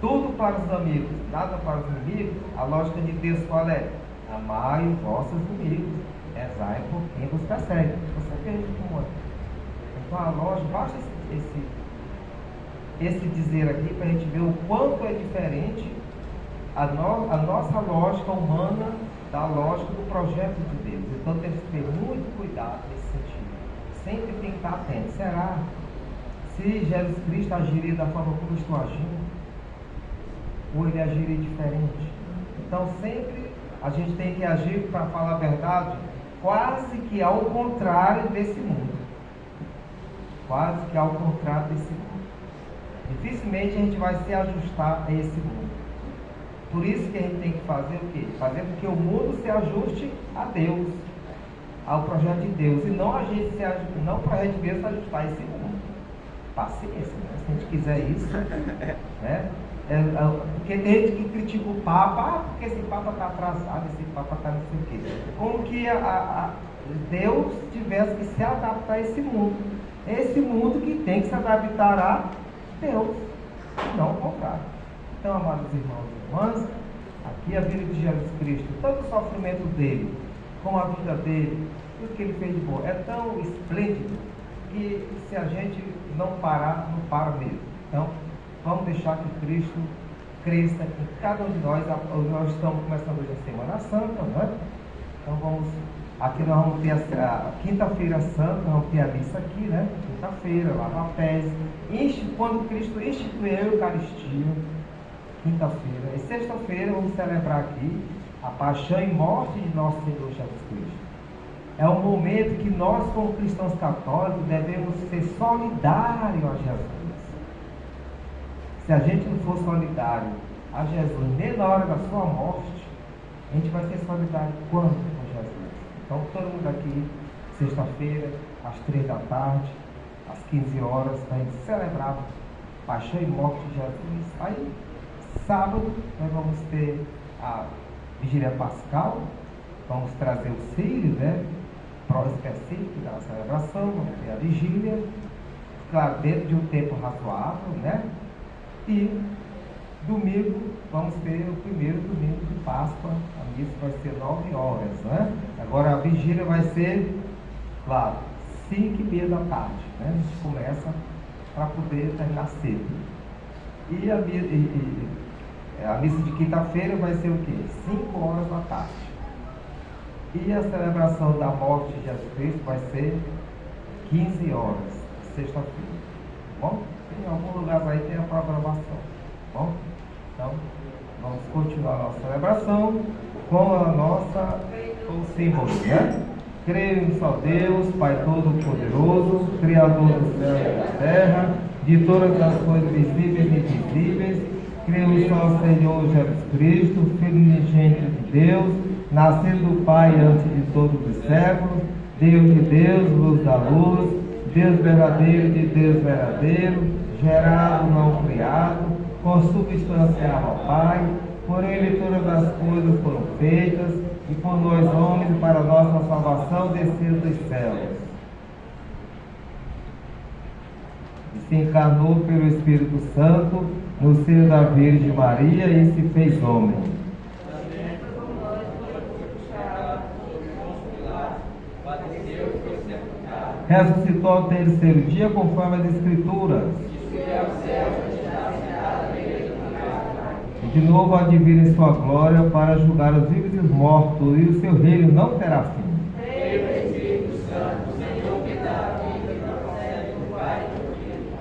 tudo para os amigos, nada para os inimigos, a lógica de Deus qual é? Amai os vossos inimigos, rezai por quem vos persegue. Você veja como é. Então a lógica, basta esse dizer aqui para a gente ver o quanto é diferente a nossa lógica humana da lógica do projeto de Deus. Então temos que ter muito cuidado nesse sentido. Sempre tem que estar atento. Será se Jesus Cristo agiria da forma como estou agindo? Ou ele agiria diferente? Então sempre a gente tem que agir, para falar a verdade, quase que ao contrário desse mundo. Quase que ao contrário desse mundo. Dificilmente a gente vai se ajustar a esse mundo. Por isso que a gente tem que fazer o quê? Fazer com que o mundo se ajuste a Deus, ao projeto de Deus, e não a gente não o projeto de Deus se ajustar a esse mundo. Paciência, né? Se a gente quiser isso, né? Porque tem gente que critica o Papa, porque esse Papa está atrasado, esse Papa está não sei o quê. Como que Deus tivesse que se adaptar a esse mundo. É esse mundo que tem que se adaptar a Deus, não o contrário. Então, amados irmãos e irmãs, aqui a vida de Jesus Cristo, tanto o sofrimento dele, como a vida dele, tudo que ele fez de bom, é tão esplêndido que se a gente não parar, não para mesmo. Então, vamos deixar que Cristo cresça em cada um de nós. Nós estamos começando hoje a Semana Santa, não é? Então aqui nós vamos ter a Quinta-feira Santa, nós vamos ter a missa aqui, né? Quinta-feira, lava pés. Quando Cristo instituiu a Eucaristia, quinta-feira. E sexta-feira vamos celebrar aqui a paixão e morte de nosso Senhor Jesus Cristo. É um momento que nós, como cristãos católicos, devemos ser solidários a Jesus. Se a gente não for solidário a Jesus, nem na hora da sua morte, a gente vai ser solidário quando com Jesus? Então, todo mundo aqui, sexta-feira, às 3 da tarde, às 15 horas, a gente celebrar a paixão e morte de Jesus. Aí, sábado, nós vamos ter a Vigília Pascal, vamos trazer o Círio, né? Pró específico da celebração, vamos ter a vigília, claro, dentro de um tempo razoável, né? E domingo vamos ter o primeiro domingo de Páscoa, a missa vai ser 9 horas, né? Agora a vigília vai ser, claro, 5h30 da tarde, né? A gente começa para poder terminar cedo. E a missa de quinta-feira vai ser o quê? 5 horas da tarde. E a celebração da morte de Jesus Cristo vai ser 15 horas, sexta-feira. Bom? Em alguns lugares aí tem a programação. Bom? Então, vamos continuar a nossa celebração com o símbolo, né? Creio em só Deus, Pai Todo-Poderoso, Criador do céu e da terra, de todas as coisas visíveis e invisíveis. Creio em só Senhor Jesus Cristo, Filho unigênito de Deus, nascido do Pai antes de todos os séculos, Deus de Deus, luz da luz, Deus verdadeiro de Deus verdadeiro, gerado, não criado, consubstancial ao Pai, por Ele todas as coisas foram feitas, e por nós homens, e para nossa salvação, desceu dos céus. E se encarnou pelo Espírito Santo, no seio da Virgem Maria, e se fez homem. Ressuscitou ao terceiro dia, conforme as Escrituras. E de novo há de vir em sua glória para julgar os vivos e os mortos, e o seu reino não terá fim.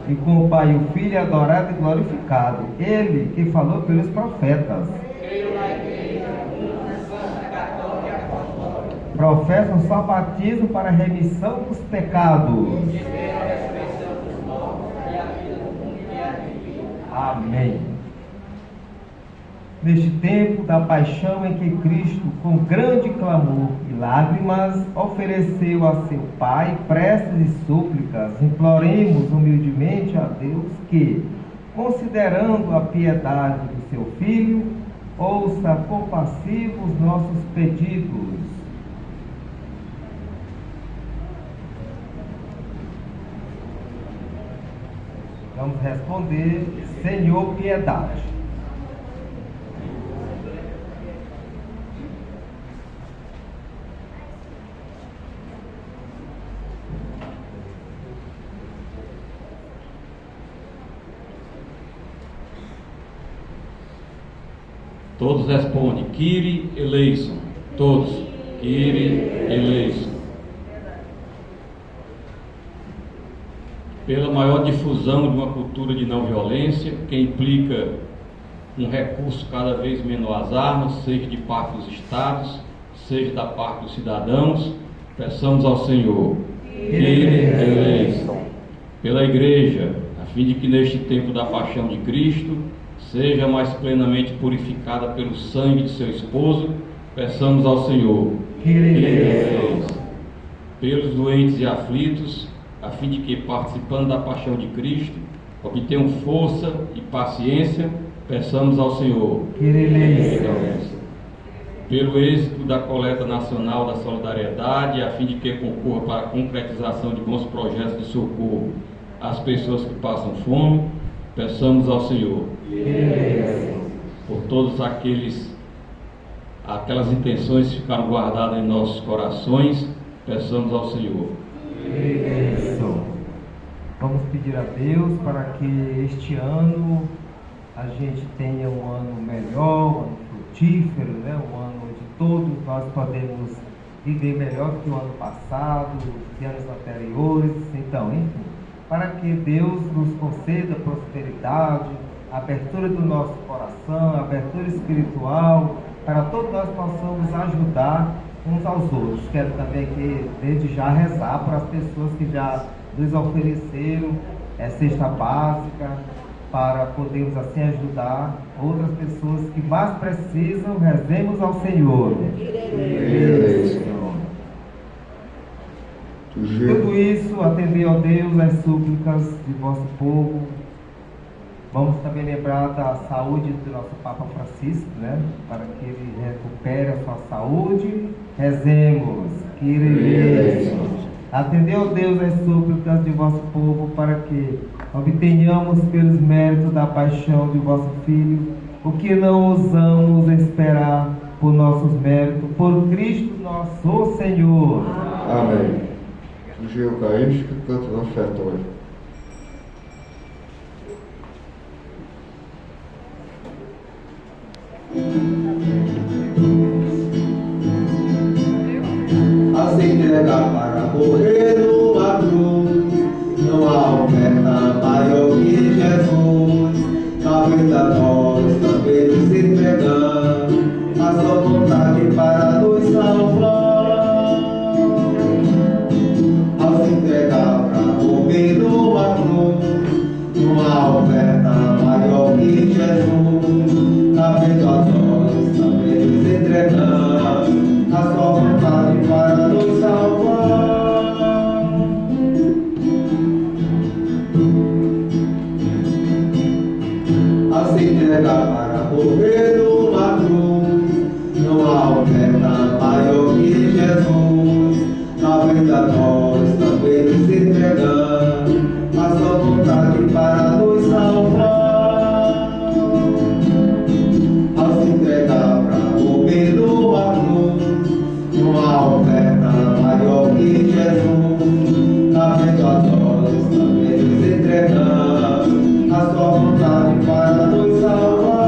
E com o Pai e o Filho é adorado e glorificado, Ele que falou pelos profetas. Professam só batismo para a remissão dos pecados. Amém. Neste tempo da paixão em que Cristo, com grande clamor e lágrimas, ofereceu a seu Pai preces e súplicas, imploremos humildemente a Deus que, considerando a piedade do seu Filho, ouça compassivo os nossos pedidos. Vamos responder: Senhor, piedade. Todos respondem: Kyrie eleison. Todos: Kyrie eleison. Pela maior difusão de uma cultura de não violência, que implica um recurso cada vez menor às armas, seja de parte dos estados, seja da parte dos cidadãos, peçamos ao Senhor: Kyrie eleison. Pela Igreja, a fim de que neste tempo da paixão de Cristo seja mais plenamente purificada pelo sangue de seu esposo, peçamos ao Senhor. Pelos doentes e aflitos, a fim de que, participando da paixão de Cristo, obtenham força e paciência, peçamos ao Senhor. Pelo êxito da coleta nacional da solidariedade, a fim de que concorra para a concretização de bons projetos de socorro às pessoas que passam fome, peçamos ao Senhor. Por todos aquelas intenções que ficaram guardadas em nossos corações, peçamos ao Senhor. Vamos pedir a Deus para que este ano a gente tenha um ano melhor, um ano frutífero, né? Um ano onde todos nós podemos viver melhor que o ano passado, que anos anteriores. Então, enfim, para que Deus nos conceda prosperidade, abertura do nosso coração, abertura espiritual, para todos nós possamos ajudar uns aos outros. Quero também que, desde já, rezar para as pessoas que já nos ofereceram cesta básica, para podermos assim ajudar outras pessoas que mais precisam. Rezemos ao Senhor. Tudo isso, atender a Deus as súplicas de vosso povo. Vamos também lembrar da saúde do nosso Papa Francisco, né? Para que ele recupere a sua saúde. Rezemos. Atendeu a Deus as súplicas de vosso povo, para que obtenhamos pelos méritos da paixão de vosso Filho o que não ousamos esperar por nossos méritos, por Cristo nosso Senhor. Amém. Os eucarísticos que cantam no ofertório. A se entregar para morrer numa cruz, não há oferta maior que Jesus. Na vida nós também nos entregar a sua vontade para nos salvar. Ao se entregar para morrer numa cruz, não há oferta maior que Jesus. Na vida nós também nos entregar a sua vontade para nos salvar. A se entregar para morrer numa cruz, não há oferta maior que Jesus. Na vida nós também nos entregar a sua vontade para nos salvar. Ao se entregar para morrer numa cruz, não há oferta maior que Jesus. Na vida nós também nos entregar a sua vontade para nos salvar.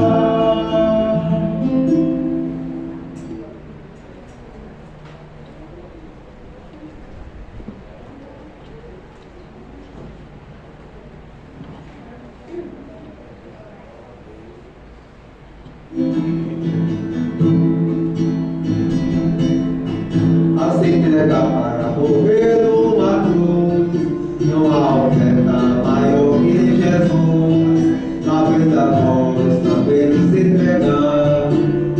A se entregar para morrer numa cruz, não há oferta maior que Jesus. Na vida nós também nos entregar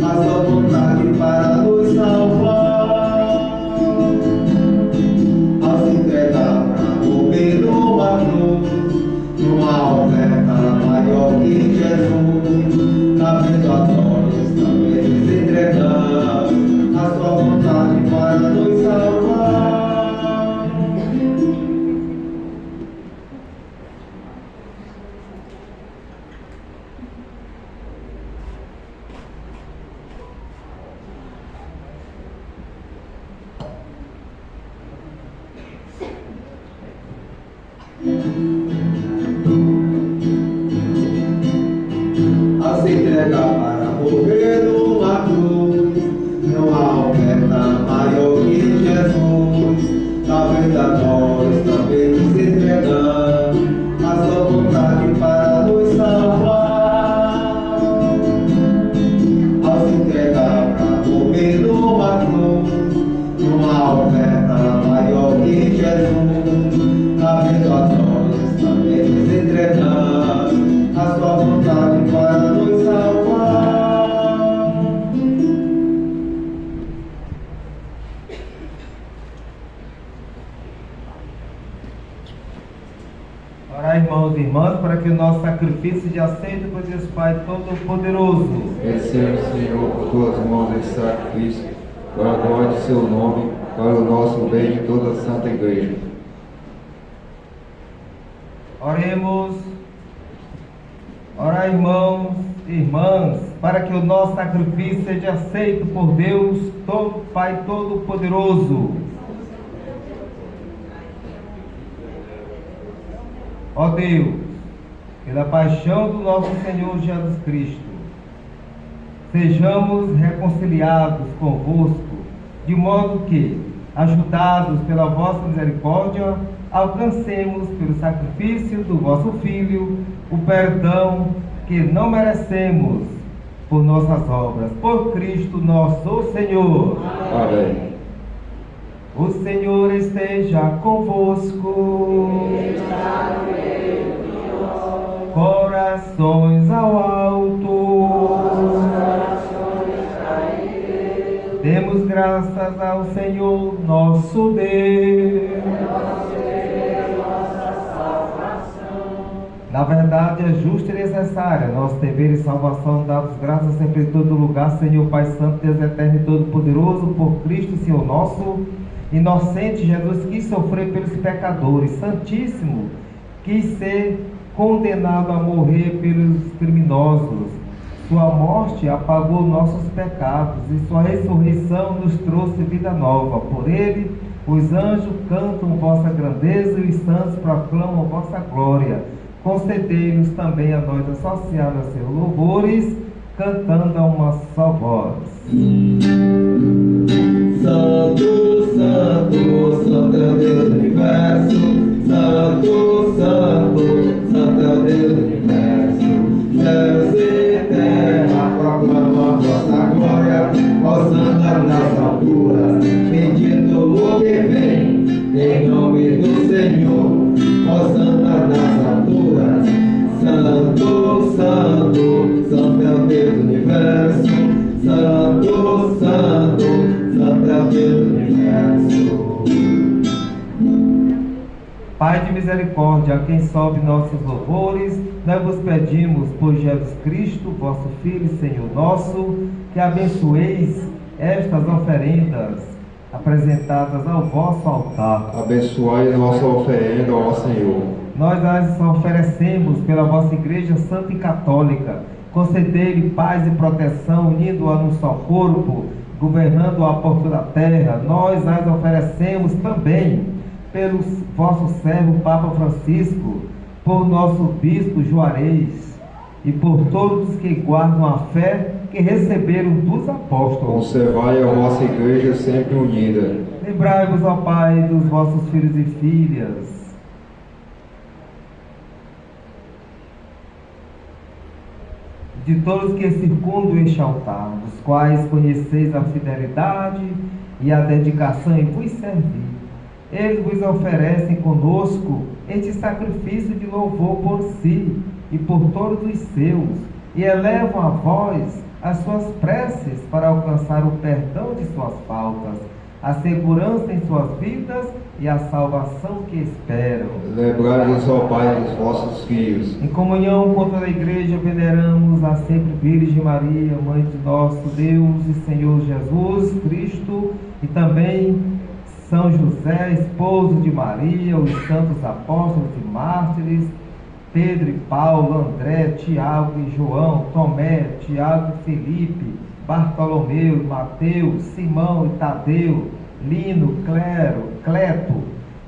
a sua vontade para nos salvar. Ao se entregar para morrer numa cruz, não há oferta maior que Jesus. Na vida nós também nos entregar a sua vontade para nos salvar. A se entregar para morrer numa cruz, não há oferta maior que Jesus. Na vida nós também nos entregar a sua vontade para nos salvar. Ao se entregar para morrer numa cruz, não há oferta maior que Jesus. Na vida nós também nos entregar a sua vontade para que o nosso sacrifício seja aceito por Deus Pai Todo-Poderoso. Recebe, Senhor, por tuas mãos esse sacrifício, para a glória de seu nome, para o nosso bem de toda a Santa Igreja. Oremos. Orai, irmãos e irmãs, para que o nosso sacrifício seja aceito por Deus, Pai Todo-Poderoso. Ó Deus, pela paixão do nosso Senhor Jesus Cristo, sejamos reconciliados convosco, de modo que, ajudados pela vossa misericórdia, alcancemos pelo sacrifício do vosso Filho o perdão que não merecemos por nossas obras. Por Cristo nosso Senhor. Amém. O Senhor esteja convosco. Corações ao alto. Demos graças ao Senhor nosso Deus. Na verdade, é justa e necessária nosso dever e salvação, dados graças sempre em todo lugar, Senhor Pai Santo, Deus Eterno e Todo-Poderoso, por Cristo, Senhor nosso, inocente Jesus, quis sofrer pelos pecadores, Santíssimo, quis ser condenado a morrer pelos criminosos. Sua morte apagou nossos pecados e sua ressurreição nos trouxe vida nova. Por ele, os anjos cantam vossa grandeza e os santos proclamam vossa glória. Concedei-nos também a nós associar a seus louvores, cantando a uma só voz. Santo, Santo, Santo é o Deus do universo. Santo, Santo, Santo é o Deus do universo. Céus e terra proclamam vossa glória. Hosanna nas alturas, bendito o que vem, em nome do Senhor. Hosanna nas alturas. Santo, Santo, Santo é o Deus do universo. Santo, Santo, Santo é o Deus do universo. Pai de misericórdia, a quem sobe nossos louvores, nós vos pedimos, por Jesus Cristo, vosso Filho e Senhor nosso, que abençoeis estas oferendas apresentadas ao vosso altar. Abençoai a nossa oferenda, ó Senhor. Nós as oferecemos pela vossa Igreja Santa e Católica. Concedei-lhe paz e proteção, unindo-a num só corpo, governando-a por toda a terra. Nós as oferecemos também pelo vosso servo Papa Francisco, por nosso Bispo Juarez e por todos os que guardam a fé que receberam dos apóstolos. Conservai a vossa Igreja sempre unida. Lembrai-vos, ó Pai, dos vossos filhos e filhas, de todos que circundam este altar, dos quais conheceis a fidelidade e a dedicação em vos servir. Eles vos oferecem conosco este sacrifício de louvor por si e por todos os seus, e elevam a vós as suas preces para alcançar o perdão de suas faltas, a segurança em suas vidas e a salvação que esperam. Lembrai-vos, ó Pai, dos vossos filhos. Em comunhão com toda a Igreja, veneramos a sempre Virgem Maria, Mãe de nosso Deus e Senhor Jesus Cristo, e também São José, esposo de Maria, os santos apóstolos e mártires, Pedro e Paulo, André, Tiago e João, Tomé, Tiago e Felipe, Bartolomeu, Mateus, Simão e Tadeu, Lino, Cleto,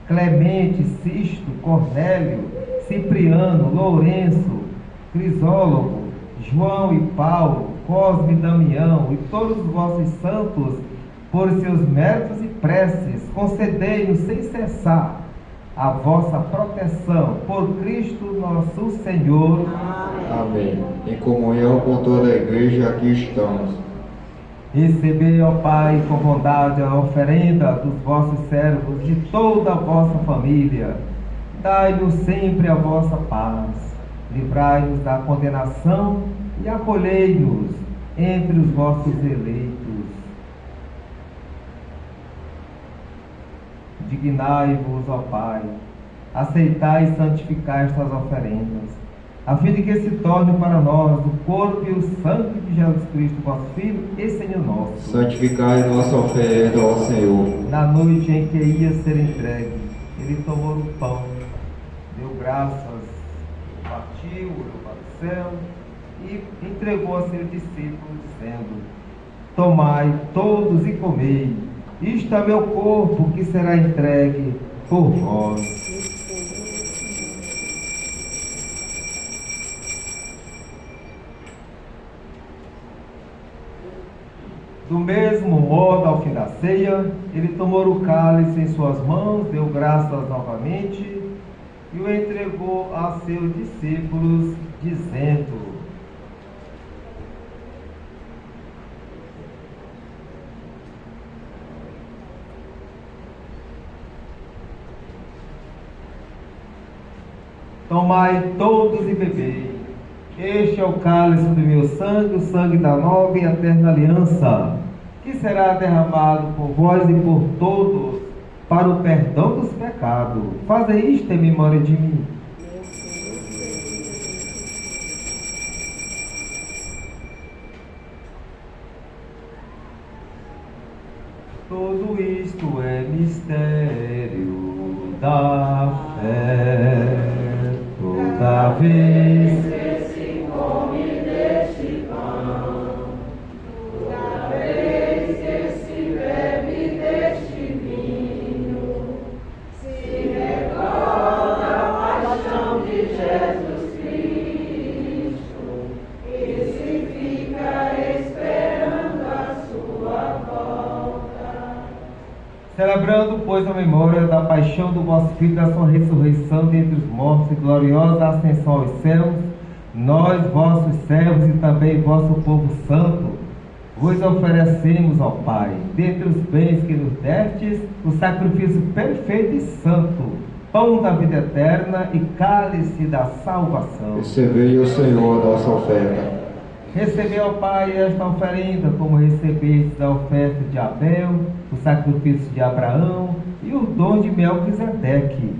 Clemente, Sisto, Cornélio, Cipriano, Lourenço, Crisólogo, João e Paulo, Cosme e Damião e todos os vossos santos, por seus méritos e preces, concedei-nos sem cessar a vossa proteção, por Cristo nosso Senhor. Amém. Em comunhão com toda a Igreja, aqui estamos. Recebei, ó Pai, com bondade a oferenda dos vossos servos, de toda a vossa família. Dai-nos sempre a vossa paz. Livrai-nos da condenação e acolhei-nos entre os vossos eleitos. Dignai-vos, ó Pai, aceitai e santificai estas oferendas, a fim de que se torne para nós o corpo e o sangue de Jesus Cristo, vosso Filho e Senhor nosso. Santificai nossa oferta ao Senhor. Na noite em que ia ser entregue, ele tomou o pão, deu graças, partiu, olhou para o céu e entregou a seus discípulos, dizendo: tomai todos e comei, isto é meu corpo que será entregue por vós. Do mesmo modo, ao fim da ceia, ele tomou o cálice em suas mãos, deu graças novamente e o entregou a seus discípulos, dizendo: tomai todos e bebei. Este é o cálice do meu sangue, o sangue da nova e eterna aliança, que será derramado por vós e por todos para o perdão dos pecados. Fazei isto em memória de mim. Tudo isto é mistério da fé. Toda vez que se come deste pão, toda vez que se bebe deste vinho, se recorda a paixão de Jesus Cristo e se fica esperando a sua volta. Celebrando, pois, a memória da paixão do vosso Filho, da sua ressurreição dentre os mortos e gloriosa ascensão aos céus, nós, vossos servos e também vosso povo santo, vos oferecemos, ó Pai, dentre os bens que nos destes, o sacrifício perfeito e santo, pão da vida eterna e cálice da salvação. Recebei, ó Senhor, a nossa oferta. Recebei, ó Pai, esta oferenda, como recebeste a oferta de Abel, o sacrifício de Abraão e o dom de Melquisedeque.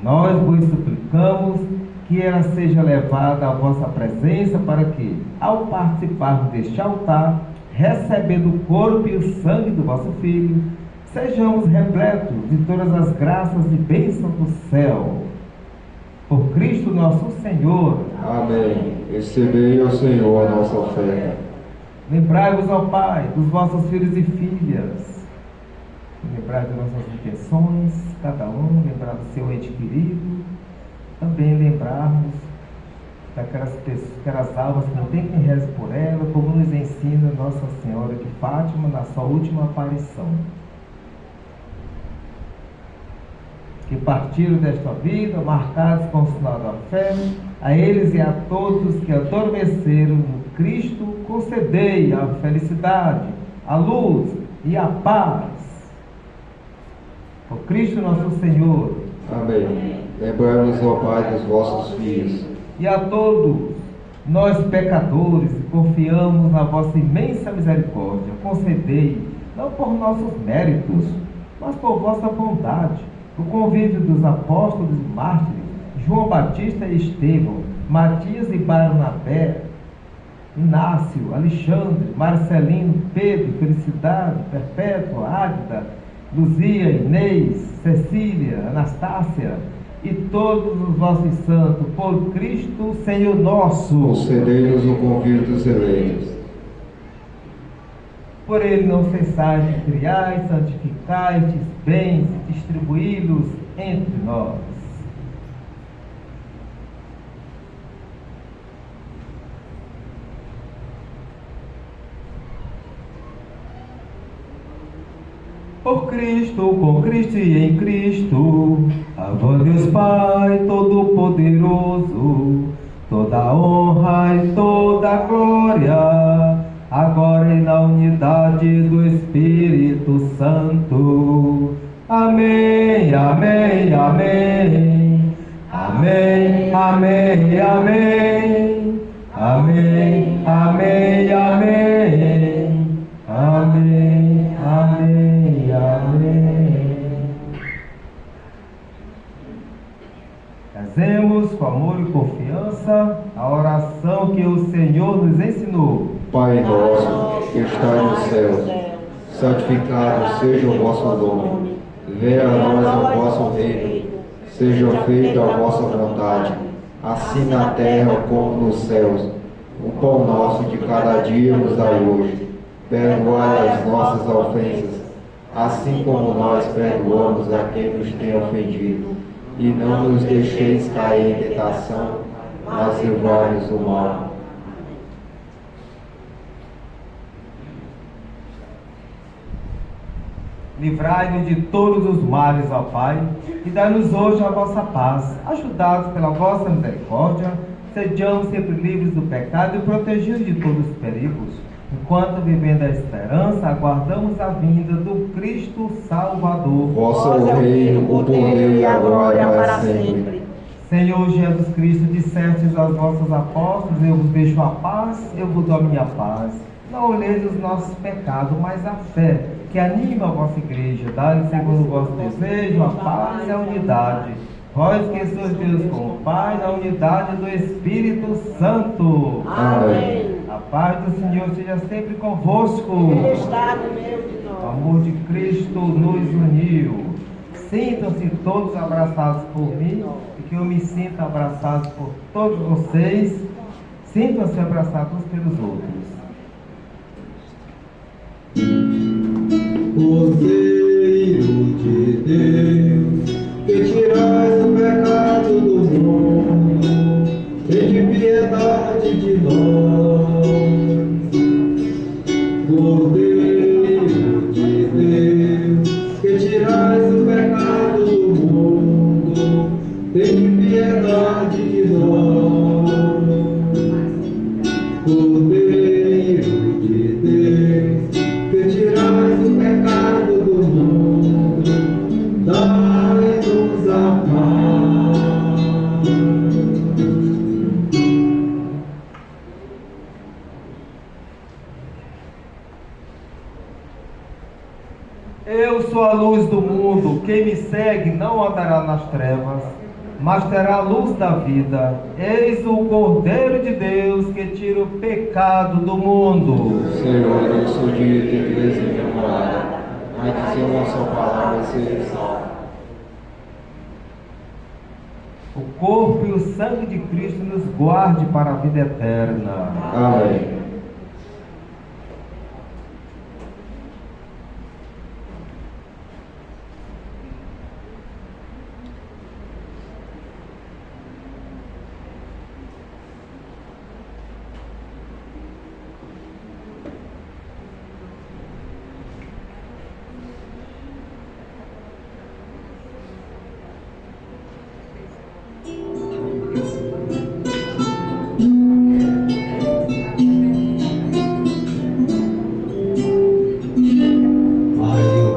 Nós vos suplicamos que ela seja levada à vossa presença, para que, ao participarmos deste altar, recebendo o corpo e o sangue do vosso Filho, sejamos repletos de todas as graças e bênçãos do céu. Por Cristo nosso Senhor. Amém. Recebei, ó Senhor, a nossa oferta. Lembrai-vos, ó Pai, dos vossos filhos e filhas. Lembrai das nossas intenções, cada um lembrar do seu ente querido. Também lembrarmos daquelas pessoas, aquelas almas que não tem quem reze por ela, como nos ensina Nossa Senhora de Fátima na sua última aparição. Que partiram desta vida, marcados com o sinal da fé, a eles e a todos que adormeceram no Cristo, concedei a felicidade, a luz e a paz. Por Cristo nosso Senhor. Amém. Lembrai-nos, ó Pai, dos vossos filhos. E a todos, nós pecadores, confiamos na vossa imensa misericórdia, concedei, não por nossos méritos, mas por vossa bondade, o convívio dos apóstolos e mártires, João Batista e Estevão, Matias e Barnabé, Inácio, Alexandre, Marcelino, Pedro, Felicidade, Perpétua, Águida, Luzia, Inês, Cecília, Anastácia e todos os vossos santos, por Cristo Senhor nosso. Concedei-nos o convite dos eleitos. Por ele não cessais de criar, santificar estes bens e distribuí-los entre nós. Por Cristo, com Cristo e em Cristo, a vós Deus Pai Todo-Poderoso, toda honra e toda glória, agora e na unidade do Espírito Santo. Amém, amém, amém. Amém, amém, amém. Amém, amém, amém. Amém, amém, amém. Rezemos com amor e confiança oração que o Senhor nos ensinou. Pai nosso, que estais no céu, santificado seja o vosso nome. Venha a nós o vosso reino. Seja feita a vossa vontade, assim na terra como nos céus. O pão nosso de cada dia nos dai hoje. Perdoai as nossas ofensas, assim como nós perdoamos a quem nos tem ofendido. E não nos deixeis cair em tentação, mas livrai-nos do mal. Livrai-nos de todos os males, ó Pai, e dai-nos hoje a vossa paz. Ajudados pela vossa misericórdia, sejamos sempre livres do pecado e protegidos de todos os perigos, enquanto, vivendo a esperança, aguardamos a vinda do Cristo Salvador. Vosso é o reino, o poder e a glória para sempre. Senhor Jesus Cristo, dissestes aos vossos apóstolos: eu vos deixo a paz, eu vos dou a minha paz. Não olheis os nossos pecados, mas a fé que anima a vossa igreja. Dai-lhe segundo o vosso desejo a paz e a unidade. Vós que sois Deus com o Pai, na unidade do Espírito Santo. Amém. A paz do Senhor seja sempre convosco. O amor de Cristo nos uniu. Sintam-se todos abraçados por mim e que eu me sinta abraçado por todos vocês. Sintam-se abraçados uns pelos outros. Cordeiro de Deus, que tirais o pecado do mundo, tende piedade de nós. Cordeiro de Deus, que tirais o pecado do mundo, tende piedade de nós. Cordeiro de Deus, que tirais o pecado do mundo, dai-nos a paz. Eu sou a luz do mundo, quem me segue não andará nas trevas, mas terá a luz da vida. Eis o Cordeiro de Deus que tira o pecado do mundo. Senhor, eu sou de ter igreja em minha morada, mas dizer uma só palavra e ser salvo. O corpo e o sangue de Cristo nos guarde para a vida eterna. Amém.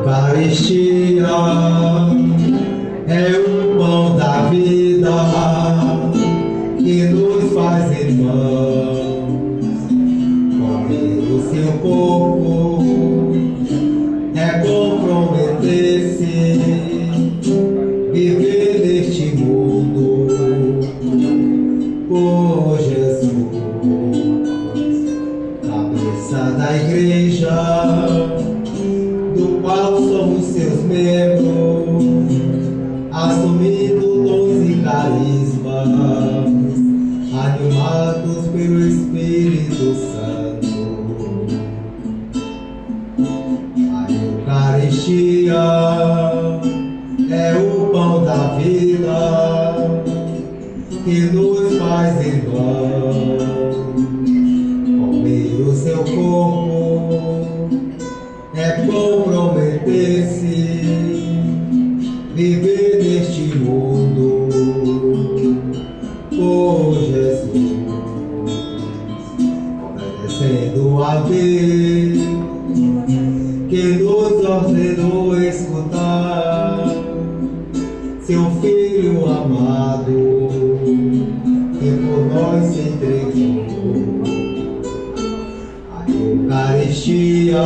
Eucaristia é o pão da vida que nos faz irmãos. Comer o seu corpo é comprometer-se, viver neste mundo por Jesus, cabeça da igreja, do qual somos seus membros, assumindo dons e carismas, animados pelo Espírito Santo. A Eucaristia é o pão da vida que nos faz irmãos. Comer o seu corpo é comprometer-se, viver neste mundo por Jesus, obedecendo a Deus que nos ordenou escutar seu Filho amado que por nós se entregou. A Eucaristia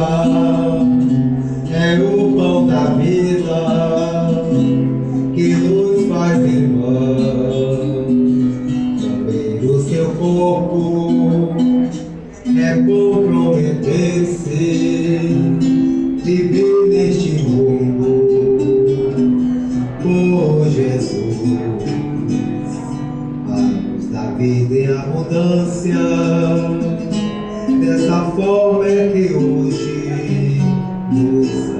é o pão da vida que nos faz irmãos. Comer o seu corpo é comprometer-se, viver neste mundo por Jesus. Vamos da vida em abundância, dessa forma é que hoje nos ama.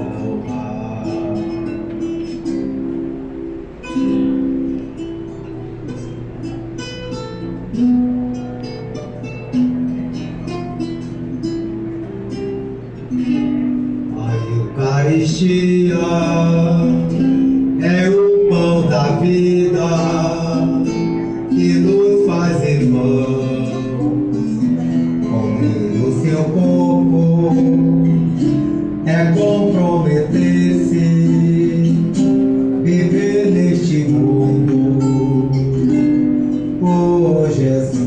A Eucaristia é o pão da vida que nos faz irmãos, comer o seu corpo é comprometer-se, viver neste mundo por Jesus,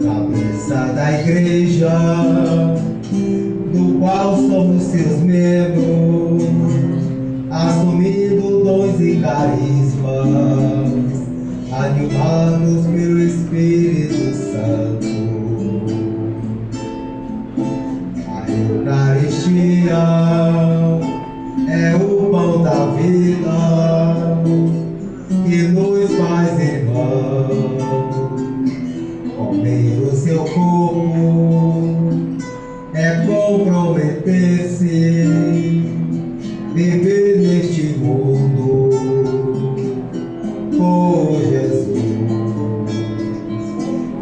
cabeça da igreja, do qual somos seus membros, assumindo dons e carismas, animados pelo Espírito Santo. A Eucaristia é o pão da vida que nos faz irmãos, comer o seu corpo é comprometer-se, viver neste mundo por Jesus,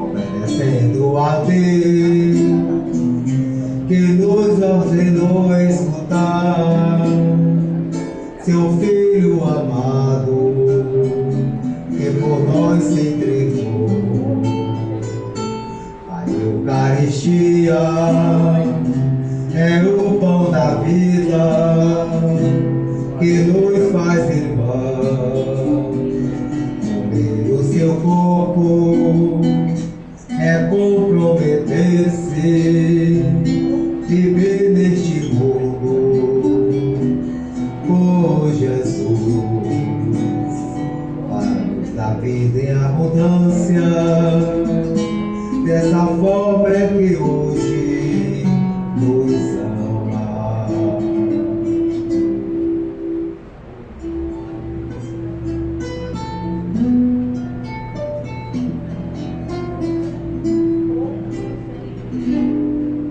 obedecendo a Deus que nos ordenou escutar seu Filho amado que por nós se entregou. A Eucaristia é o pão da vida que nos faz irmãos, comer o seu corpo é comprometer-se, viver neste mundo por Jesus. Para nos dar vida em abundância, dessa forma é que hoje nos ama.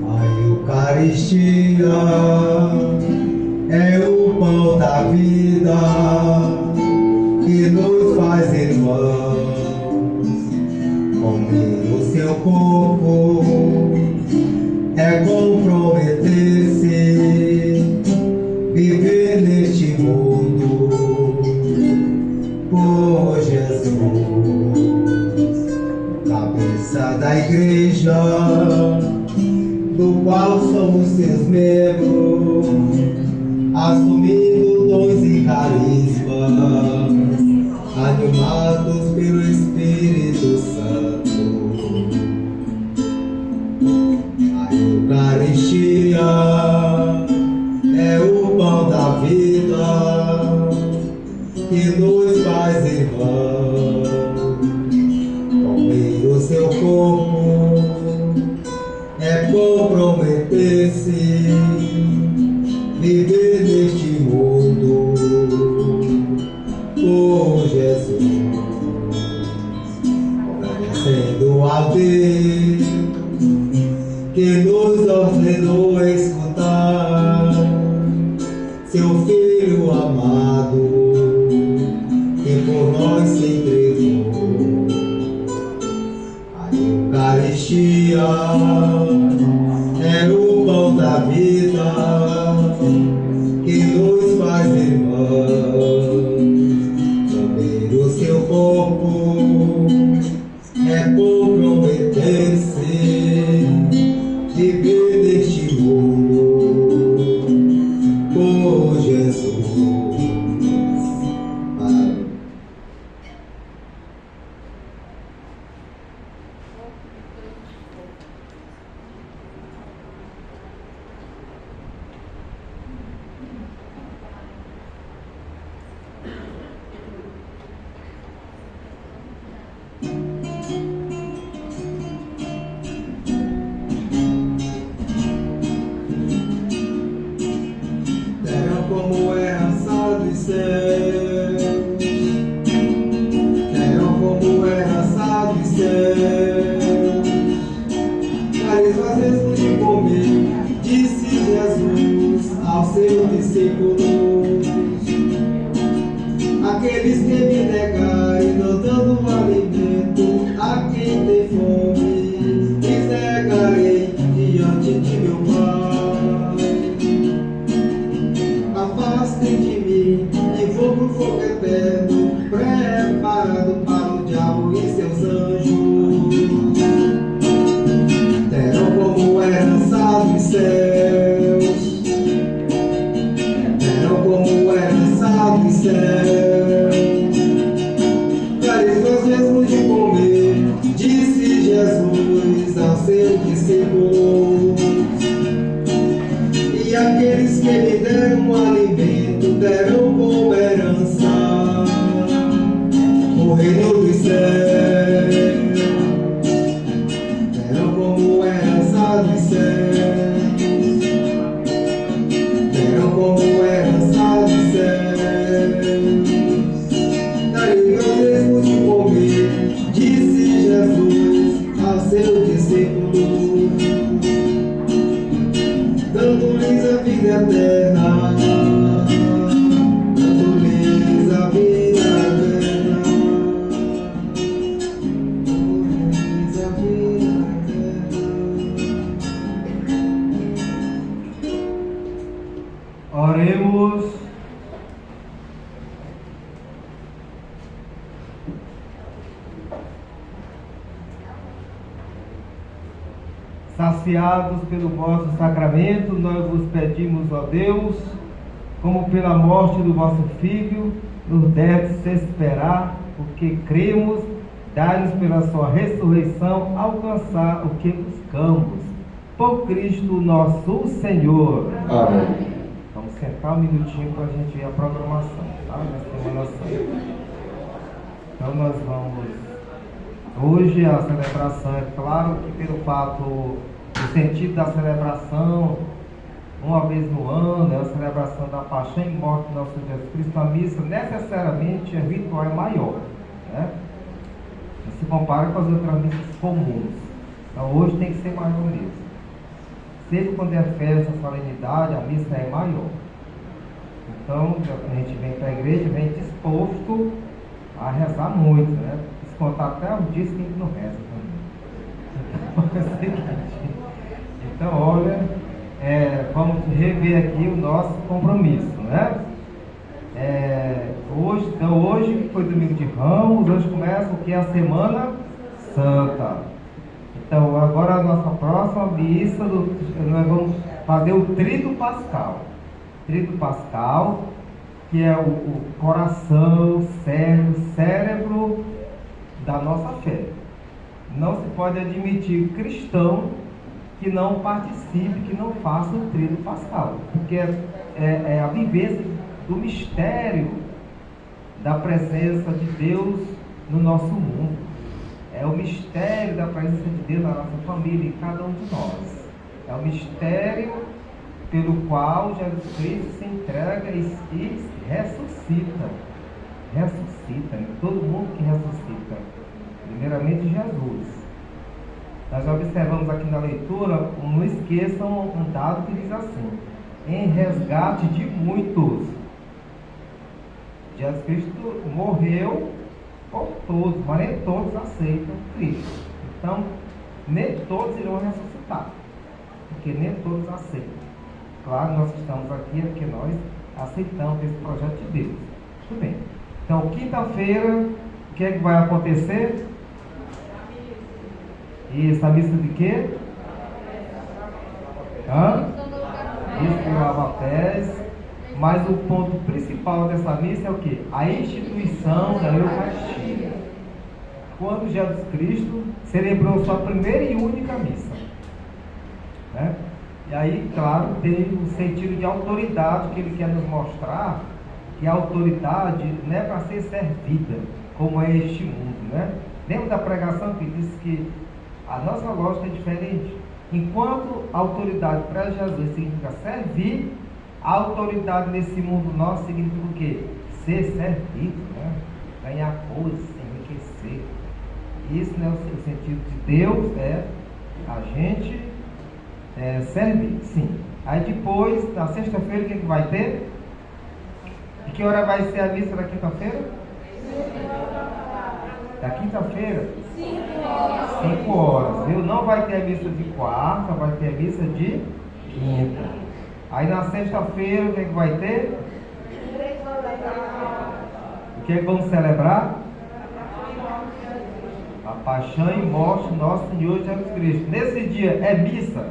A Eucaristia é o pão da vida que nos faz irmãos, comer o seu corpo é comprometer-se, viver neste mundo por Jesus, cabeça da igreja, do qual somos seus membros, assumindo dons e carismas, animados pelo Espírito Santo. A Eucaristia é o pão da vida que nos faz irmãos, comer o seu corpo é comprometer-se, viver neste mundo por Jesus, obedecendo a Deus que nos ordenou escutar seu Filho amado que por nós se entregou. A Eucaristia é o pão da vida que nos faz irmãos, comer o seu corpo é comprometer-se, viver neste mundo por Jesus. céus. Dareis vós mesmos de comer, disse Jesus aos seus discípulos. Aqueles que me negarem, não dando alimento a quem tem fome, lhes negarei diante de meu Pai. Afastem de mim e vou pro fogo eterno, preparado para o diabo e seus anjos. Terão como herança dos céus, terão como herança dos céus. Dareis vós mesmos de comer, disse Jesus aos seus discípulos. E aqueles que me deram o alimento terão como herança o reino dos céus. Terão como herança dos céus. Terão como herança dos céus. Dareis vós mesmos de comer, disse Jesus aos seus discípulos, dando-lhes a vida eterna, dando-lhes a vida eterna, dando-lhes a vida eterna. Oremos. Saciados pelo vosso sacramento, nós vos pedimos, ó Deus, como pela morte do vosso Filho, nos destes esperar, porque cremos, dai-nos pela sua ressurreição alcançar o que buscamos. Por Cristo nosso Senhor. Amém. Vamos sentar um minutinho para a gente ver a programação, tá? Da Semana Santa. Então nós vamos... Hoje a celebração, é claro que pelo fato, o sentido da celebração, uma vez no ano, é a celebração da paixão e morte do nosso Jesus Cristo, a missa necessariamente é ritual, é maior, né? Não se compara com as outras missas comuns. Então hoje tem que ser maior mesmo. Sempre quando é festa, solenidade, a missa é maior. Então a gente vem para a igreja, vem disposto a rezar muito, né? Contar até os dias que a gente não reza também. Então, olha, vamos rever aqui o nosso compromisso, né? Hoje foi domingo de Ramos, hoje começa o que é a Semana Santa. Então, agora a nossa próxima missa, nós vamos fazer o Tríduo Pascal. Tríduo Pascal, que é o coração, cérebro da nossa fé. Não se pode admitir cristão que não participe, que não faça o Tríduo Pascal, porque é a vivência do mistério da presença de Deus no nosso mundo. É o mistério da presença de Deus na nossa família, em cada um de nós. É o mistério pelo qual Jesus Cristo se entrega e ressuscita. Ressuscita, né? Todo mundo que ressuscita, primeiramente Jesus. Nós observamos aqui na leitura, não esqueçam um dado que diz assim: em resgate de muitos. Jesus Cristo morreu por todos, mas nem todos aceitam Cristo. Então, nem todos irão ressuscitar, porque nem todos aceitam. Claro, nós estamos aqui é porque nós aceitamos esse projeto de Deus. Muito bem. Então, quinta-feira, o que é que vai acontecer? Isso, a missa de quê? Isso, do lava-pés. Mas o ponto principal dessa missa é o quê? A instituição da Eucaristia. Quando Jesus Cristo celebrou sua primeira e única missa, né? E aí, claro, tem o sentido de autoridade que ele quer nos mostrar, que a autoridade não é para ser servida, como é este mundo, né? Lembra da pregação que disse que a nossa lógica é diferente? Enquanto a autoridade para Jesus significa servir, a autoridade nesse mundo nosso significa o quê? Ser servido, né? Ganhar coisas, enriquecer. Isso, né, o sentido de Deus é a gente servir, sim. Aí depois, na sexta-feira, o que vai ter? De que hora vai ser a missa da quinta-feira? Da quinta-feira? 5 horas, viu? Não vai ter a missa de quarta, vai ter a missa de quinta. Aí na sexta-feira, o que vai ter? O que vamos celebrar? A paixão e morte do nosso Senhor Jesus Cristo. Nesse dia é missa?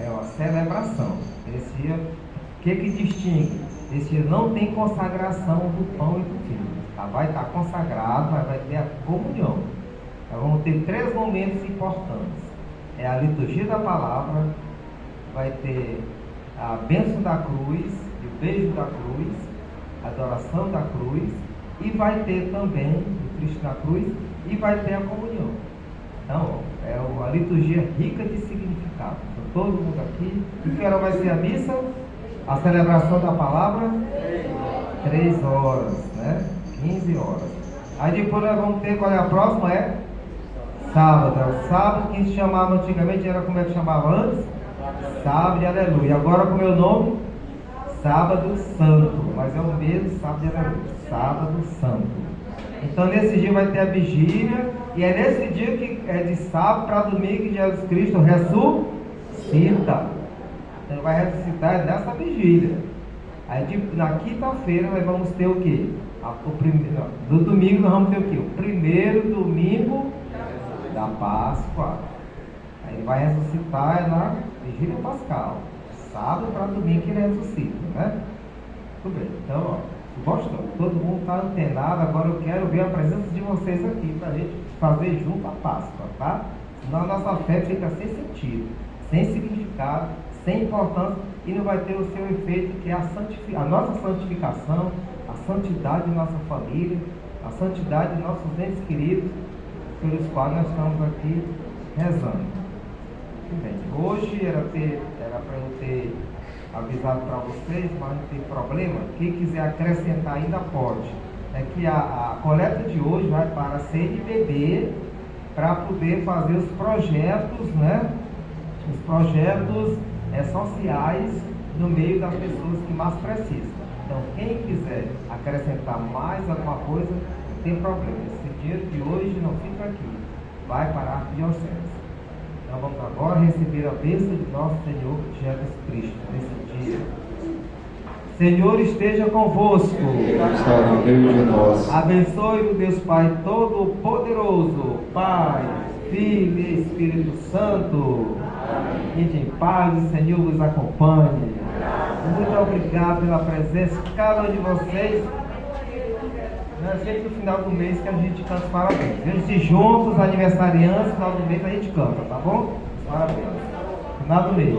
É uma celebração. Esse dia, o que distingue? Esse dia não tem consagração do pão e do vinho. Tá? Vai estar consagrado, mas vai ter a comunhão. Nós vamos ter 3 momentos importantes. É a liturgia da palavra, vai ter a bênção da cruz, o beijo da cruz, a adoração da cruz, e vai ter também o Cristo na cruz, e vai ter a comunhão. Então, é uma liturgia rica de significado. Então, todo mundo aqui. E que hora vai ser a missa? A celebração da palavra? 3 horas, né? 15 horas. Aí depois nós vamos ter, qual é a próxima? É sábado. É o sábado que se chamava antigamente, era como é que chamava antes? Sábado de Aleluia. Agora como é o nome? Sábado Santo. Mas é o mesmo sábado de Aleluia. Sábado Santo. Então nesse dia vai ter a vigília. E é nesse dia que é de sábado para domingo que Jesus Cristo ressuscita. Então ele vai ressuscitar nessa vigília. Aí na quinta-feira nós vamos ter o quê? No domingo nós vamos ter o quê? O primeiro domingo da Páscoa. Aí ele vai ressuscitar na vigília pascal. Sábado para domingo que ele ressuscita, né? Tudo bem. Então, ó, gostou. Todo mundo está antenado. Agora eu quero ver a presença de vocês aqui para a gente fazer junto a Páscoa, tá? Senão a nossa fé fica sem sentido, sem significado, sem importância e não vai ter o seu efeito, que é a nossa santificação, a santidade de nossa família, a santidade de nossos entes queridos, pelos quais nós estamos aqui rezando. Muito bem. Hoje era para eu ter avisado para vocês, mas não tem problema. Quem quiser acrescentar ainda pode. É que a coleta de hoje vai para a CNBB para poder fazer os projetos, né? Os projetos sociais no meio das pessoas que mais precisam. Então, quem quiser acrescentar mais alguma coisa, não tem problema. Esse dinheiro de hoje não fica aqui, vai para a arquidiocese. Então, vamos agora receber a bênção de nosso Senhor Jesus Cristo nesse dia. Senhor esteja convosco. Está no meio de nós. Abençoe-o Deus Pai Todo-Poderoso, Pai, Filho e Espírito Santo. Ide em paz, o Senhor vos acompanhe. Muito obrigado pela presença de cada um de vocês. É sempre no final do mês que a gente canta os parabéns. A gente se junta, os aniversariantes, no final do mês a gente canta, tá bom? Parabéns. Final do mês.